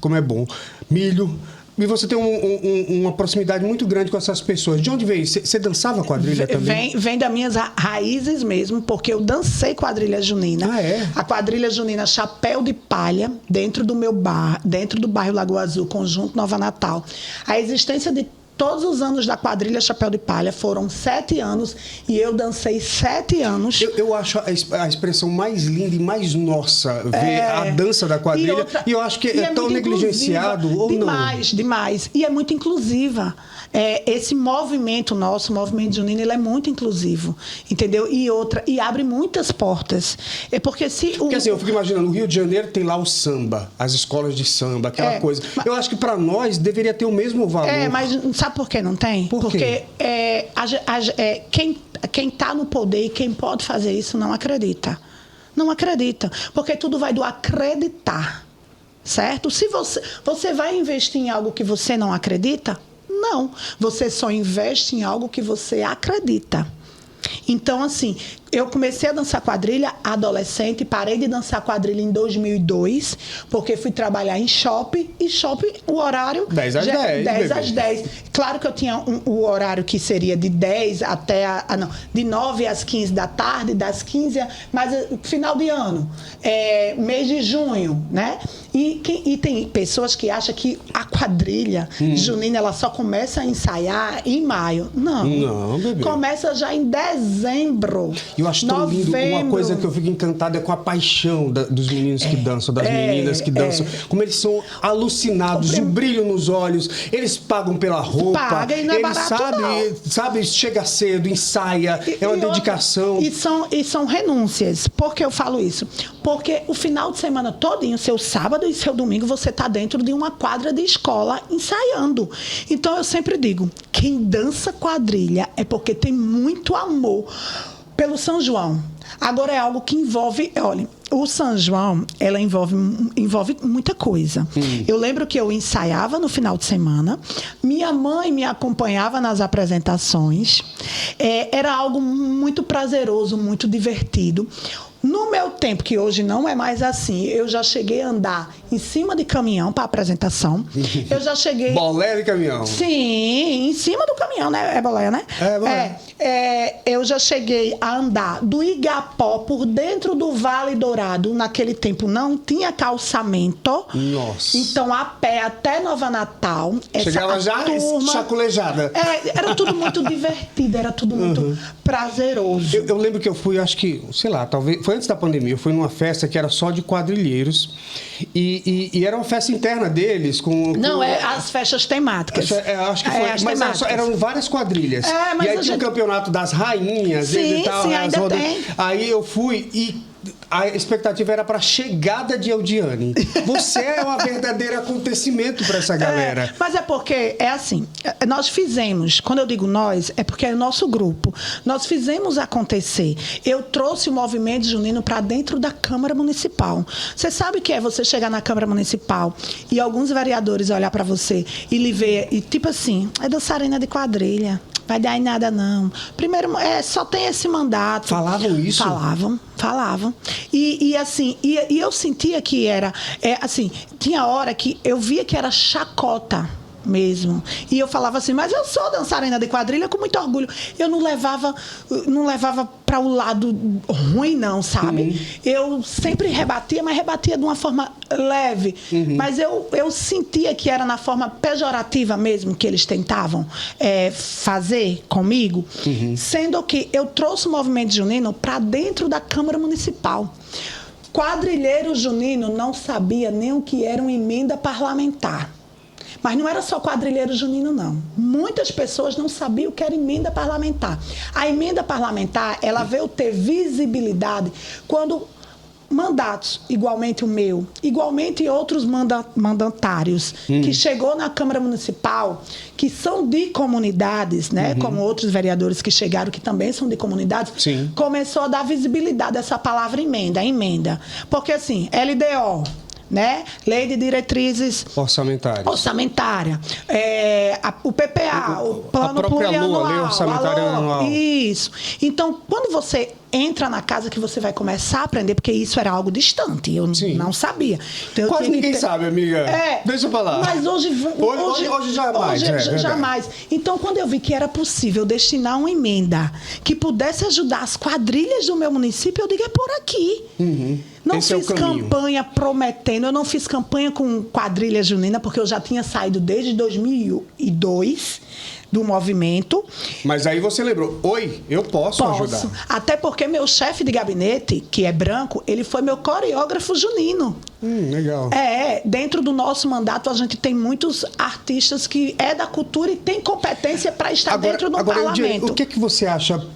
como é bom. Milho. E você tem uma proximidade muito grande com essas pessoas. De onde veio? Você dançava quadrilha também? Vem das minhas raízes mesmo, porque eu dancei quadrilha junina. Ah, é? A quadrilha junina Chapéu de Palha, dentro do bairro Lagoa Azul, Conjunto Nova Natal. A existência de todos os anos da quadrilha Chapéu de Palha foram 7 anos e eu dancei 7 anos. Eu acho a expressão mais linda e mais nossa ver a dança da quadrilha. E eu acho que é tão negligenciado ou demais, não? Demais. E é muito inclusiva. Esse movimento nosso, o movimento junino, ele é muito inclusivo, entendeu? E abre muitas portas. Porque assim, eu fico imaginando, no Rio de Janeiro tem lá o samba, as escolas de samba, aquela coisa. Eu acho que para nós deveria ter o mesmo valor. Mas sabe por que não tem? Porque quem está no poder e quem pode fazer isso não acredita. Não acredita. Porque tudo vai do acreditar. certo? Se você vai investir em algo que você não acredita? Não. Você só investe em algo que você acredita. Então, assim, eu comecei a dançar quadrilha adolescente, parei de dançar quadrilha em 2002, porque fui trabalhar em shopping, e shopping, o horário... 10 às 10, 10 às 10. Claro que eu tinha o horário que seria de 10 até... de 9 às 15 da tarde, das 15... Mas final de ano, mês de junho, né? E tem pessoas que acham que a quadrilha junina, ela só começa a ensaiar em maio. Não, bebê. Começa já em dezembro. Eu acho tão lindo. Uma coisa que eu fico encantado é com a paixão dos meninos que dançam, das meninas que dançam. Como eles são alucinados, o brilho nos olhos. Eles pagam pela roupa. Paga e não é barato, sabe, chega cedo, ensaia, é uma dedicação. E são renúncias. Por que eu falo isso? Porque o final de semana todinho, seu sábado e seu domingo, você está dentro de uma quadra de escola ensaiando. Então, eu sempre digo, quem dança quadrilha é porque tem muito amor pelo São João. Agora é algo que envolve... Olha, o São João, ela envolve muita coisa. Eu lembro que eu ensaiava no final de semana, minha mãe me acompanhava nas apresentações, era algo muito prazeroso, muito divertido. No meu tempo, que hoje não é mais assim, eu já cheguei a andar em cima de caminhão para apresentação. Eu já cheguei... Bolé de caminhão. Sim, em cima do caminhão, né? É bolé, né? É bolé. Eu já cheguei a andar do Igapó por dentro do Vale Dourado. Naquele tempo não tinha calçamento. Nossa. Então, a pé até Nova Natal. Chegava já chaculejada. Era tudo muito divertido, era tudo muito prazeroso. Eu lembro que eu fui, acho que, sei lá, talvez... Foi antes da pandemia, eu fui numa festa que era só de quadrilheiros e era uma festa interna deles as festas temáticas. Acho que foi, mas eram várias quadrilhas. E aí tinha o campeonato das rainhas e tal. Sim, ainda tem. Aí eu fui e a expectativa era para a chegada de Eldiane. Você é um verdadeiro acontecimento para essa galera. Mas é porque, assim, nós fizemos, quando eu digo nós, é porque é o nosso grupo. Nós fizemos acontecer. Eu trouxe o movimento junino para dentro da Câmara Municipal. Você sabe o que é você chegar na Câmara Municipal e alguns vereadores olhar para você e lhe ver, e tipo assim, é dançarina de quadrilha. Vai dar em nada, não. Primeiro, só tem esse mandato. Falavam isso? Falavam. E assim, eu sentia que era... assim, tinha hora que eu via que era chacota mesmo. E eu falava assim, mas eu sou dançarina de quadrilha com muito orgulho. Eu não levava para o lado ruim, não, sabe? Eu sempre rebatia, mas rebatia de uma forma leve. Mas eu sentia que era na forma pejorativa mesmo que eles tentavam fazer comigo, sendo que eu trouxe o movimento junino para dentro da Câmara Municipal. Quadrilheiro junino não sabia nem o que era uma emenda parlamentar. Mas não era só quadrilheiro junino, não. Muitas pessoas não sabiam o que era emenda parlamentar. A emenda parlamentar, ela veio ter visibilidade quando mandatos, igualmente o meu, igualmente outros mandatários, que chegou na Câmara Municipal, que são de comunidades, né? Como outros vereadores que chegaram, que também são de comunidades, começou a dar visibilidade a essa palavra emenda. Porque assim, LDO, né? Lei de Diretrizes Orçamentária. O PPA, o Plano Plurianual. Lei Orçamentária Anual. Isso. Então, quando você entra na casa, que você vai começar a aprender, porque isso era algo distante, eu não sabia. Então, quase ninguém sabe, amiga. Deixa eu falar. Mas hoje jamais. Jamais. Então, quando eu vi que era possível destinar uma emenda que pudesse ajudar as quadrilhas do meu município, eu digo, é por aqui. Não fiz campanha prometendo, eu não fiz campanha com quadrilha junina, porque eu já tinha saído desde 2002 do movimento. Mas aí você lembrou, eu posso ajudar. Até porque meu chefe de gabinete, que é branco, ele foi meu coreógrafo junino. Legal. Dentro do nosso mandato, a gente tem muitos artistas que é da cultura e tem competência para estar dentro do parlamento. O que você acha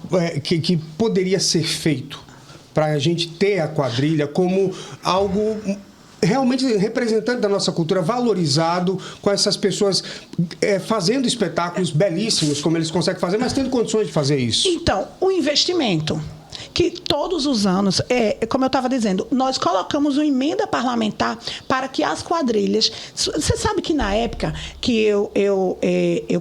que poderia ser feito para a gente ter a quadrilha como algo realmente representante da nossa cultura, valorizado, com essas pessoas fazendo espetáculos belíssimos, como eles conseguem fazer, mas tendo condições de fazer isso? Então, o investimento. que todos os anos, como eu estava dizendo, nós colocamos uma emenda parlamentar para que as quadrilhas... Você sabe que na época que eu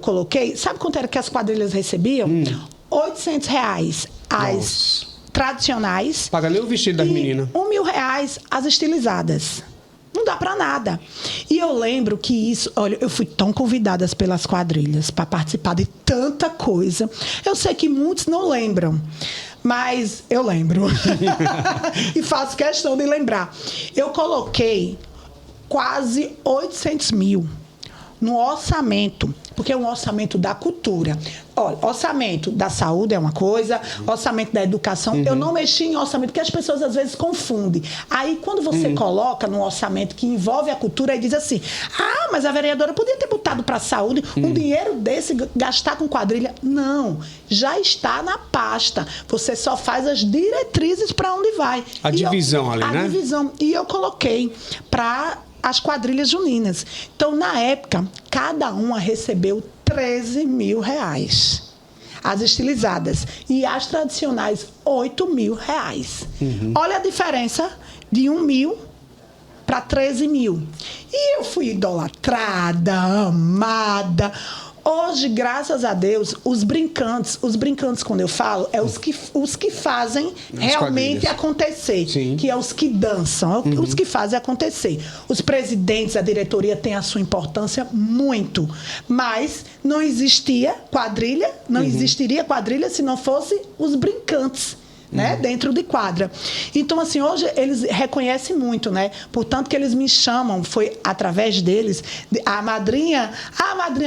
coloquei, sabe quanto era que as quadrilhas recebiam? R$800 as tradicionais. Paga nem o vestido das meninas. R$1.000 as estilizadas. Não dá para nada. E eu lembro que isso... Olha, eu fui tão convidada pelas quadrilhas para participar de tanta coisa. Eu sei que muitos não lembram, mas eu lembro. E faço questão de lembrar. Eu coloquei quase 800 mil no orçamento, porque é um orçamento da cultura. Olha, orçamento da saúde é uma coisa, orçamento da educação. Eu não mexi em orçamento, porque as pessoas às vezes confundem. Aí, quando você coloca num orçamento que envolve a cultura, aí diz assim, mas a vereadora podia ter botado para a saúde um dinheiro desse, gastar com quadrilha. Não, já está na pasta. Você só faz as diretrizes para onde vai. A divisão ali, né? A divisão. E eu coloquei para as quadrilhas juninas. Então, na época, cada uma recebeu R$13.000. As estilizadas. E as tradicionais, R$8.000. Olha a diferença de 1.000 para 13.000. E eu fui idolatrada, amada. Hoje, graças a Deus, os brincantes, quando eu falo, é os que fazem realmente acontecer. Sim. Que é os que dançam, os que fazem acontecer. Os presidentes, a diretoria tem a sua importância muito. Mas não existia quadrilha, não existiria quadrilha se não fosse os brincantes. Né? Dentro de quadra. Então, assim, hoje eles reconhecem muito, né? Portanto, que eles me chamam, foi através deles, a madrinha,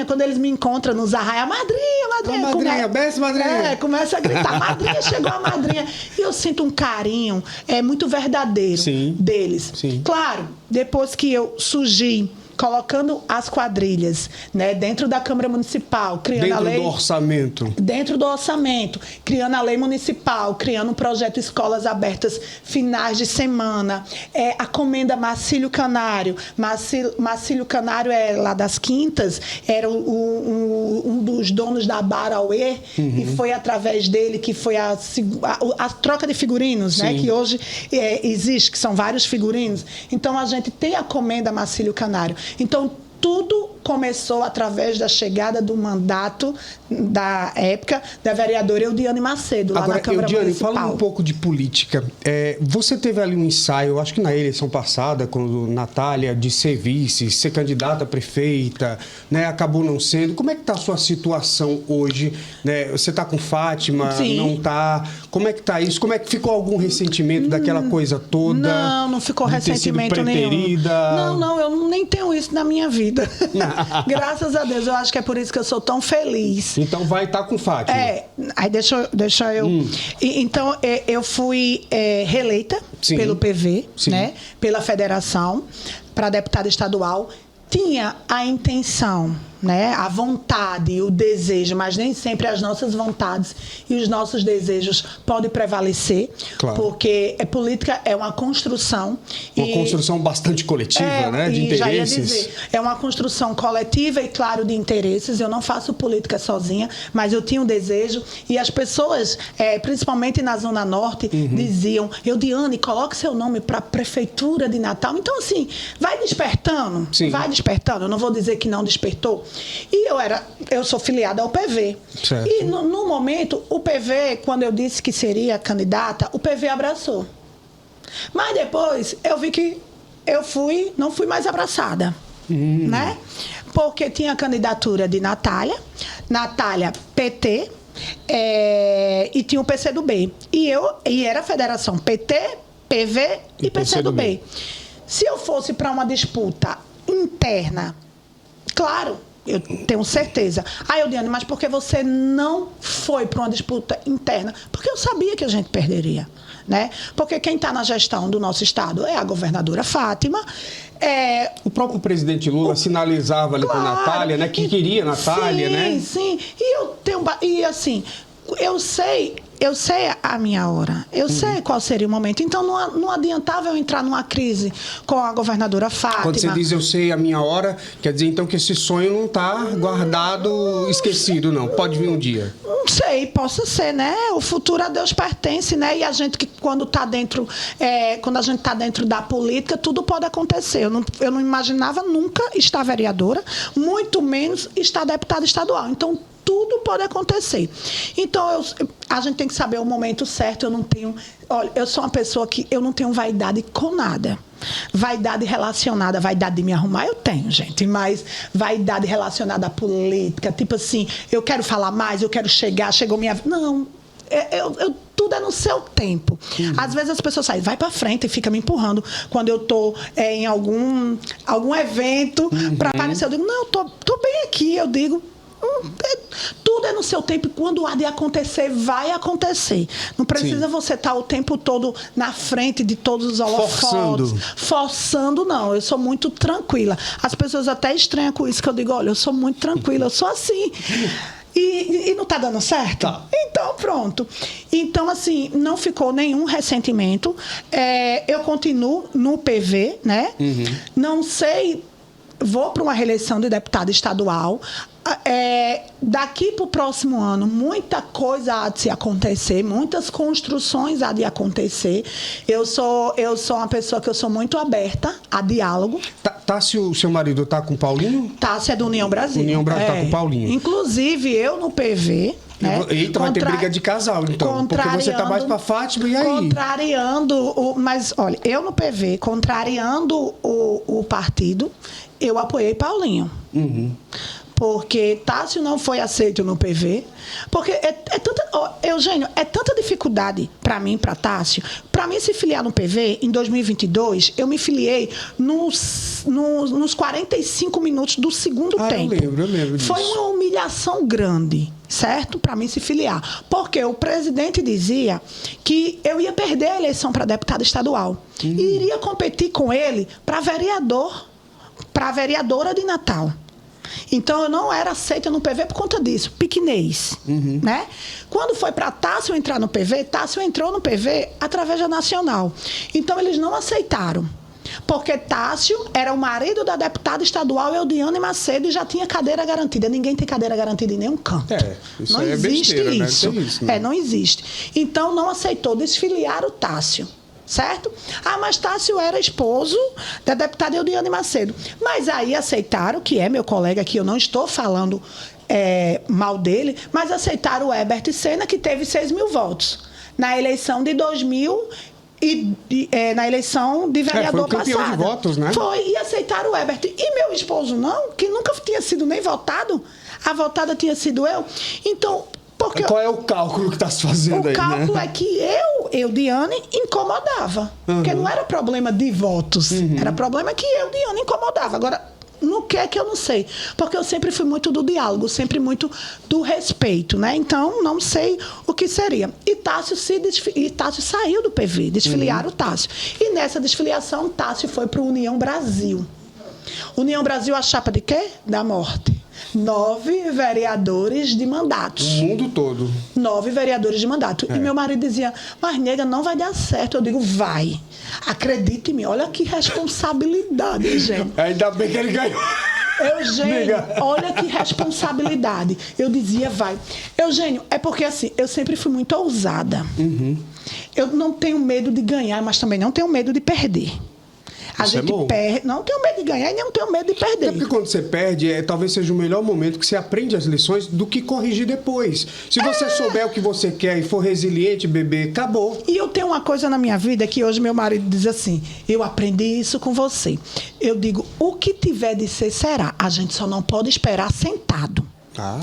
quando eles me encontram nos arraios, madrinha, beijo, madrinha. Começa a gritar, madrinha, chegou a madrinha. E eu sinto um carinho muito verdadeiro deles. Sim. Claro, depois que eu surgi colocando as quadrilhas, né, dentro da Câmara Municipal, criando a lei... Dentro do orçamento. Criando a lei municipal, criando um projeto Escolas Abertas finais de semana, a Comenda Marcílio Canário. Marcílio Canário é lá das Quintas, era um dos donos da Barauê, e foi através dele que foi a troca de figurinos, né, que hoje existe, que são vários figurinos. Então, a gente tem a Comenda Marcílio Canário. Então, tudo começou através da chegada do mandato da época da vereadora Eudiane Macedo, lá na Câmara Municipal. Fala um pouco de política. Você teve ali um ensaio, acho que na eleição passada, quando Natália, de ser vice, ser candidata a prefeita, né, acabou não sendo. Como é que está a sua situação hoje? Né? Você está com Fátima? Sim. Não está? Como é que está isso? Como é que ficou algum ressentimento daquela coisa toda? Não ficou ressentimento nenhum. Não, eu nem tenho isso na minha vida. Graças a Deus, eu acho que é por isso que eu sou tão feliz. Então vai estar com Fátima. Aí deixa eu... Então, eu fui reeleita pelo PV, né? Pela federação, para deputada estadual. Tinha a intenção, né, a vontade, o desejo, mas nem sempre as nossas vontades e os nossos desejos podem prevalecer, porque política é uma construção. Uma construção bastante coletiva, né, de interesses. Já ia dizer, é uma construção coletiva e, claro, de interesses. Eu não faço política sozinha, mas eu tinha um desejo e as pessoas, principalmente na Zona Norte, diziam, Eudiane, coloque seu nome para a Prefeitura de Natal. Então, assim, vai despertando, eu não vou dizer que não despertou. E eu sou filiada ao PV. Certo. E no momento, o PV, quando eu disse que seria candidata, o PV abraçou. Mas depois eu vi que não fui mais abraçada. Né? Porque tinha a candidatura de Natália PT, e tinha o PCdoB. E era a federação PT, PV e PCdoB. Se eu fosse para uma disputa interna, claro, eu tenho certeza. Eudiane, mas por que você não foi para uma disputa interna? Porque eu sabia que a gente perderia, né? Porque quem está na gestão do nosso estado é a governadora Fátima. O próprio presidente Lula sinalizava ali com Natália, né? Que queria Natália, né? Sim. E assim, eu sei a minha hora. Eu sei qual seria o momento. Então, não adiantava eu entrar numa crise com a governadora Fátima. Quando você diz eu sei a minha hora, quer dizer então que esse sonho não está guardado, esquecido, não. Pode vir um dia. sei, possa ser, né? O futuro a Deus pertence, né? E a gente que quando a gente está dentro da política, tudo pode acontecer. Eu não imaginava nunca estar vereadora, muito menos estar deputada estadual. Então, tudo pode acontecer. Então, a gente tem que saber o momento certo. Olha, eu sou uma pessoa que eu não tenho vaidade com nada. Vaidade relacionada, vaidade de me arrumar eu tenho, gente, mas vaidade relacionada à política, tipo assim, eu quero falar mais, eu quero chegou minha... Não, tudo é no seu tempo. Às vezes as pessoas saem, vai pra frente e fica me empurrando. Quando eu tô em algum evento para aparecer, eu digo, não, tô bem aqui, eu digo... tudo é no seu tempo e quando há de acontecer, vai acontecer. Não precisa você estar o tempo todo na frente de todos os holofotes. Forçando, não. Eu sou muito tranquila. As pessoas até estranham com isso, que eu digo, olha, eu sou muito tranquila, eu sou assim. E não está dando certo? Tá. Então, pronto. Então, assim, não ficou nenhum ressentimento. Eu continuo no PV, né? Não sei... Vou para uma reeleição de deputada estadual. Daqui para o próximo ano, muita coisa há de se acontecer, muitas construções há de acontecer. Eu sou uma pessoa que eu sou muito aberta a diálogo. Tássio, seu marido, está com o Paulinho? Tássio é do União Brasil. União Brasil está com o Paulinho. Inclusive, eu no PV... Né? Eita, vai ter briga de casal, então. Porque você tá mais pra Fátima, e aí? Mas, olha, eu no PV, contrariando o partido, eu apoiei Paulinho. Porque Tássio não foi aceito no PV. Porque Eugênio, é tanta dificuldade para mim, para Tássio. Para mim se filiar no PV, em 2022, eu me filiei nos 45 minutos do segundo tempo. Eu lembro disso. Foi uma humilhação grande, certo? Para mim se filiar. Porque o presidente dizia que eu ia perder a eleição para deputada estadual. E iria competir com ele para vereadora de Natal. Então, eu não era aceita no PV por conta disso, piquenês, né? Quando foi para Tássio entrar no PV, Tássio entrou no PV através da Nacional. Então, eles não aceitaram, porque Tássio era o marido da deputada estadual Eudiane Macedo e já tinha cadeira garantida. Ninguém tem cadeira garantida em nenhum canto. Isso não é existe besteira, isso. Né? Tem isso, né? Não existe. Então, não aceitou desfiliar o Tássio. Certo? Mas Tássio era esposo da deputada Eudiane Macedo. Mas aí aceitaram, que é meu colega aqui, eu não estou falando mal dele, mas aceitaram o Herbert Sena, que teve 6 mil votos na eleição de 2000 na eleição de vereador foi campeão passada. de votos, né? Foi, e aceitaram o Herbert. E meu esposo não, que nunca tinha sido nem votado, a votada tinha sido eu. Então... Qual é o cálculo que está se fazendo aí, né? O cálculo é que Diane, incomodava. Porque não era problema de votos. Era problema que Diane, incomodava. Agora, no que é que eu não sei? Porque eu sempre fui muito do diálogo, sempre muito do respeito, né? Então, não sei o que seria. E Tássio saiu do PV, desfiliaram o Tássio. E nessa desfiliação, Tássio foi para o União Brasil. União Brasil, a chapa de quê? Da morte. 9 vereadores de mandatos. O mundo todo. 9 vereadores de mandato. E meu marido dizia, mas nega, não vai dar certo. Eu digo, vai. Acredite em mim. Olha que responsabilidade, gente. Ainda bem que ele ganhou. Eugênio, olha que responsabilidade. Eu dizia, vai. Eugênio, é porque assim, eu sempre fui muito ousada. Eu não tenho medo de ganhar, mas também não tenho medo de perder. A gente perde, não tenho medo de ganhar e não tenho medo de perder. É porque quando você perde, talvez seja o melhor momento que você aprende as lições do que corrigir depois. Se você souber o que você quer e for resiliente, bebê, acabou. E eu tenho uma coisa na minha vida que hoje meu marido diz assim, eu aprendi isso com você. Eu digo, o que tiver de ser, será. A gente só não pode esperar sentado. Não.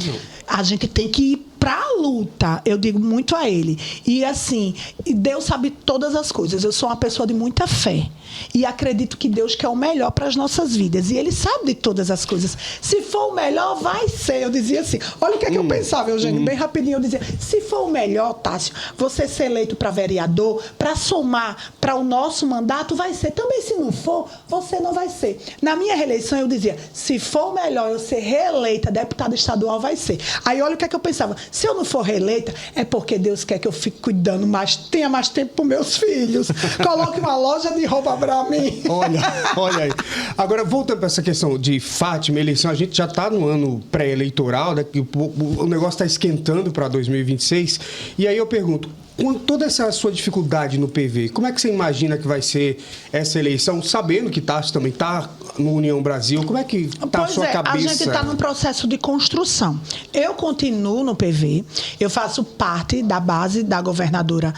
A gente tem que ir pra luta, eu digo muito a ele. E assim, Deus sabe todas as coisas. Eu sou uma pessoa de muita fé. E acredito que Deus quer o melhor para as nossas vidas. E Ele sabe de todas as coisas. Se for o melhor, vai ser. Eu dizia assim, olha o que é que eu pensava, Eugênio, bem rapidinho. Eu dizia, se for o melhor, Tássio, você ser eleito para vereador, para somar para o nosso mandato, vai ser. Também se não for, você não vai ser. Na minha reeleição, eu dizia, se for o melhor eu ser reeleita deputada estadual, vai ser. Aí olha o que é que eu pensava. Se eu não for reeleita, é porque Deus quer que eu fique cuidando mais, tenha mais tempo para meus filhos. Coloque uma loja de roupa para mim. Olha aí. Agora, voltando para essa questão de Fátima, eleição, a gente já está no ano pré-eleitoral, né, que o negócio está esquentando para 2026. E aí eu pergunto, com toda essa sua dificuldade no PV, como é que você imagina que vai ser essa eleição, sabendo que Tássio também está no União Brasil? Como é que está a sua cabeça? A gente está num processo de construção. Eu continuo no PV, eu faço parte da base da governadora,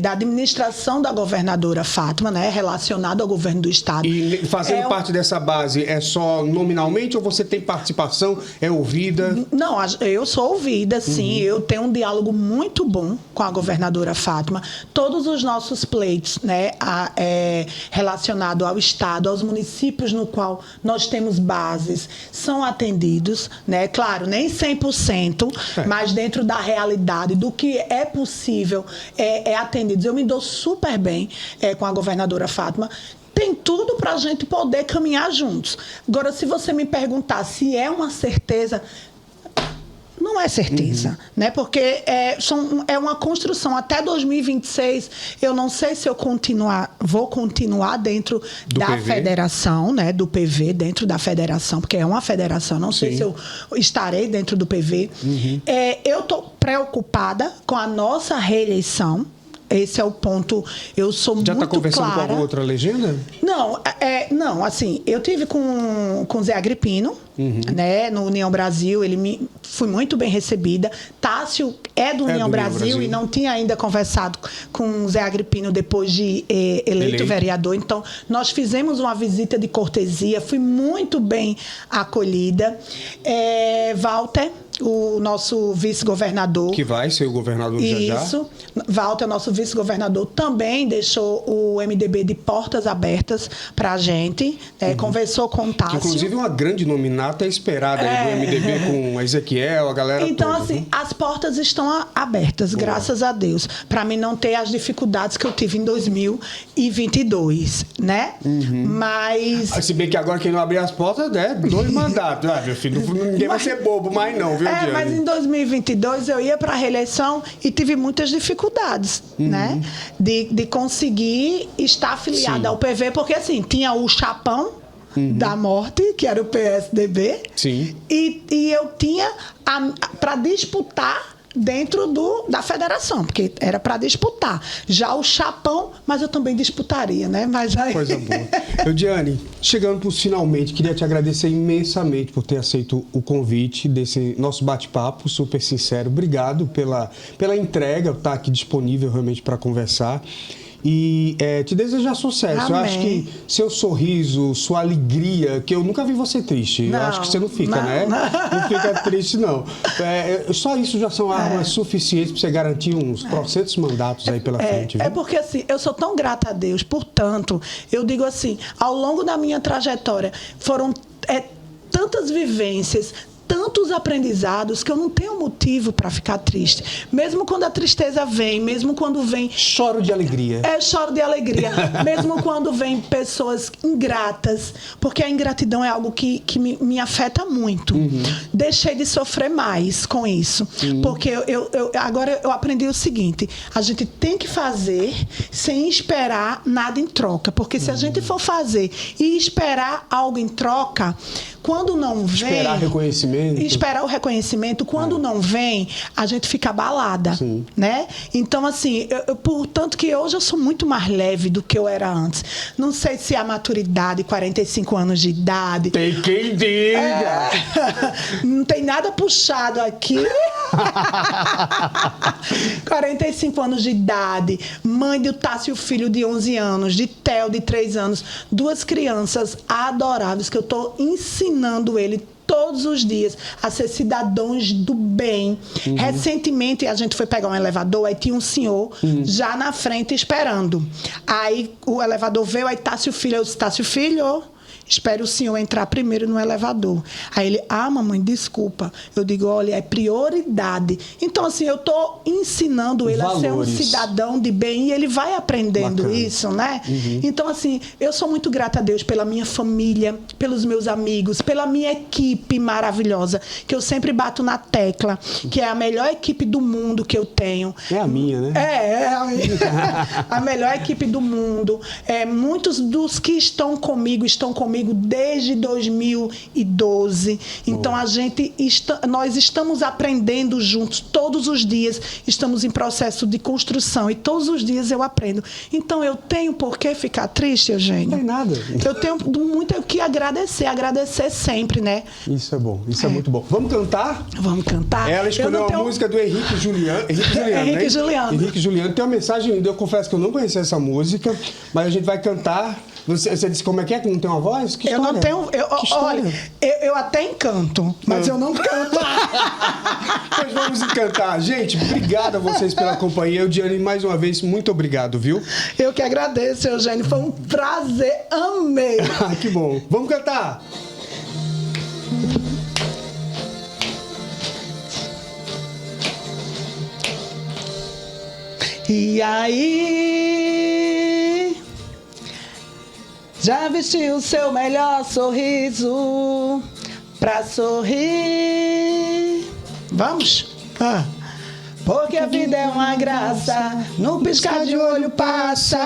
da administração da governadora Fátima, né, relacionado ao governo do estado. E fazendo parte dessa base, é só nominalmente ou você tem participação, é ouvida? Não, eu sou ouvida, sim. Eu tenho um diálogo muito bom com a governadora Fátima. Todos os nossos pleitos, né, relacionados ao estado, aos municípios no qual nós temos bases, são atendidos, né? Claro, nem 100%, mas dentro da realidade, do que é possível, é atendido. Eu me dou super bem com a governadora Fátima. Tem tudo para a gente poder caminhar juntos. Agora, se você me perguntar se é uma certeza, não é certeza, né? Porque é uma construção. Até 2026, eu não sei se eu vou continuar dentro da PV. Federação, né? Do PV, dentro da federação, porque é uma federação. Não sei se eu estarei dentro do PV. Eu estou preocupada com a nossa reeleição. Esse é o ponto. Eu sou muito clara. Já está conversando com alguma outra legenda? Não, assim, eu tive com o Zé Agripino, né, no União Brasil, fui muito bem recebida. Tássio é do União Brasil e não tinha ainda conversado com o Zé Agripino depois de eleito vereador. Então, nós fizemos uma visita de cortesia, fui muito bem acolhida. Walter, o nosso vice-governador. Que vai ser o governador já. Isso. Walter, nosso vice-governador, também deixou o MDB de portas abertas para a gente. Conversou com o Tássio. Inclusive, uma grande nominata esperada aí do MDB com a Ezequiel, a galera então, toda. Então, assim, as portas estão abertas, graças a Deus, para mim não ter as dificuldades que eu tive em 2022, né? Mas... Se bem que agora quem não abrir as portas, 2 mandatos. Meu filho, ninguém vai ser bobo mais não, viu, Diane? Mas em 2022 eu ia para a reeleição e tive muitas dificuldades, né? De conseguir estar afiliada ao PV, porque assim, tinha o chapão da morte, que era o PSDB, e eu tinha para disputar dentro da federação, porque era para disputar. Já o chapão, mas eu também disputaria, né? Mas aí... Coisa boa. Diane, chegando para os finalmente, queria te agradecer imensamente por ter aceito o convite desse nosso bate-papo super sincero. Obrigado pela entrega, estar aqui disponível realmente para conversar. E te desejar sucesso. Amém. Eu acho que seu sorriso, sua alegria, que eu nunca vi você triste. Eu acho que você não fica, né? Não fica triste, não. Só isso já são armas suficientes para você garantir uns trocentos mandatos aí pela frente. Viu? Porque assim, eu sou tão grata a Deus. Portanto, eu digo assim, ao longo da minha trajetória, foram tantas vivências, tantos aprendizados que eu não tenho motivo para ficar triste. Mesmo quando a tristeza vem, mesmo quando vem... Choro de alegria. Choro de alegria. Mesmo quando vem pessoas ingratas, porque a ingratidão é algo que me afeta muito. Deixei de sofrer mais com isso. Porque agora eu aprendi o seguinte, a gente tem que fazer sem esperar nada em troca. Porque se a gente for fazer e esperar algo em troca, quando não vem... Esperar o reconhecimento, quando não vem, a gente fica abalada, né? Então, assim, portanto que hoje eu sou muito mais leve do que eu era antes. Não sei se a maturidade, 45 anos de idade... Tem quem diga! Não tem nada puxado aqui. 45 anos de idade, mãe do Tássio, filho de 11 anos, de Theo, de 3 anos, 2 crianças adoráveis que eu estou ensinando ele todos os dias a ser cidadãos do bem. Recentemente a gente foi pegar um elevador, aí tinha um senhor já na frente esperando. Aí o elevador veio, aí Tássio Filho, eu disse, Tássio Filho, espere o senhor entrar primeiro no elevador. Aí ele, mamãe, desculpa. Eu digo, olha, é prioridade. Então, assim, eu estou ensinando ele a ser um cidadão de bem e ele vai aprendendo isso, né? Então, assim, eu sou muito grata a Deus pela minha família, pelos meus amigos, pela minha equipe maravilhosa, que eu sempre bato na tecla, que é a melhor equipe do mundo que eu tenho. É a minha, né? É a minha. A melhor equipe do mundo. Muitos dos que estão comigo desde 2012. Então, nós estamos aprendendo juntos todos os dias, estamos em processo de construção e todos os dias eu aprendo. Então, eu tenho por que ficar triste, Eugênio? Não tem nada. Eu tenho muito o que agradecer sempre, né? Isso é bom, isso é muito bom. Vamos cantar? Vamos cantar. Ela escolheu a música do Henrique Juliano. Henrique Juliano tem uma mensagem linda. Eu confesso que eu não conhecia essa música, mas a gente vai cantar. Você disse como é que não tem uma voz? Que eu não tenho. Olha, eu até encanto, mas eu não canto. Pois vamos cantar. Gente, obrigado a vocês pela companhia. Eudiane, mais uma vez, muito obrigado, viu? Eu que agradeço, Eugênio. Foi um prazer. Amei. Que bom. Vamos cantar. E aí, já vestiu o seu melhor sorriso pra sorrir? Vamos? Porque a vida é uma graça, no piscar de olho passa.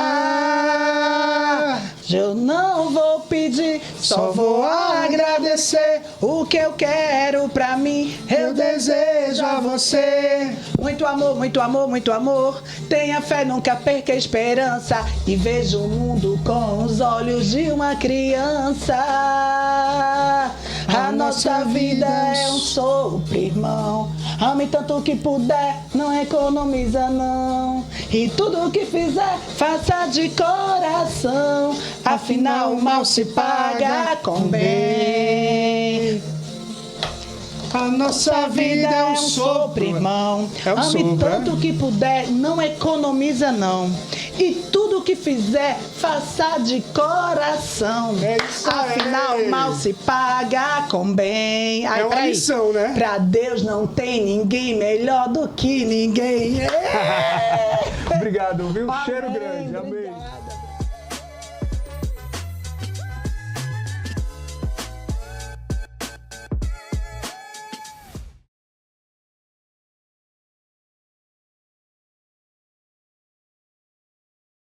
Eu não vou pedir, só vou agradecer. O que eu quero pra mim, eu desejo a você. Muito amor, muito amor, muito amor. Tenha fé, nunca perca a esperança. E veja o mundo com os olhos de uma criança. A nossa vida é um sopro, irmão. Ame tanto que puder, não economiza não. E tudo o que fizer, faça de coração. Afinal, o mal se paga com bem. A nossa vida é um sopro, irmão. Ame tanto que puder, não economiza não. E tudo que fizer, faça de coração. Afinal, o mal se paga com bem. É uma lição, né? Pra Deus não tem ninguém melhor do que ninguém. Obrigado, viu? Amém, Cheiro grande. Amém. Obrigada.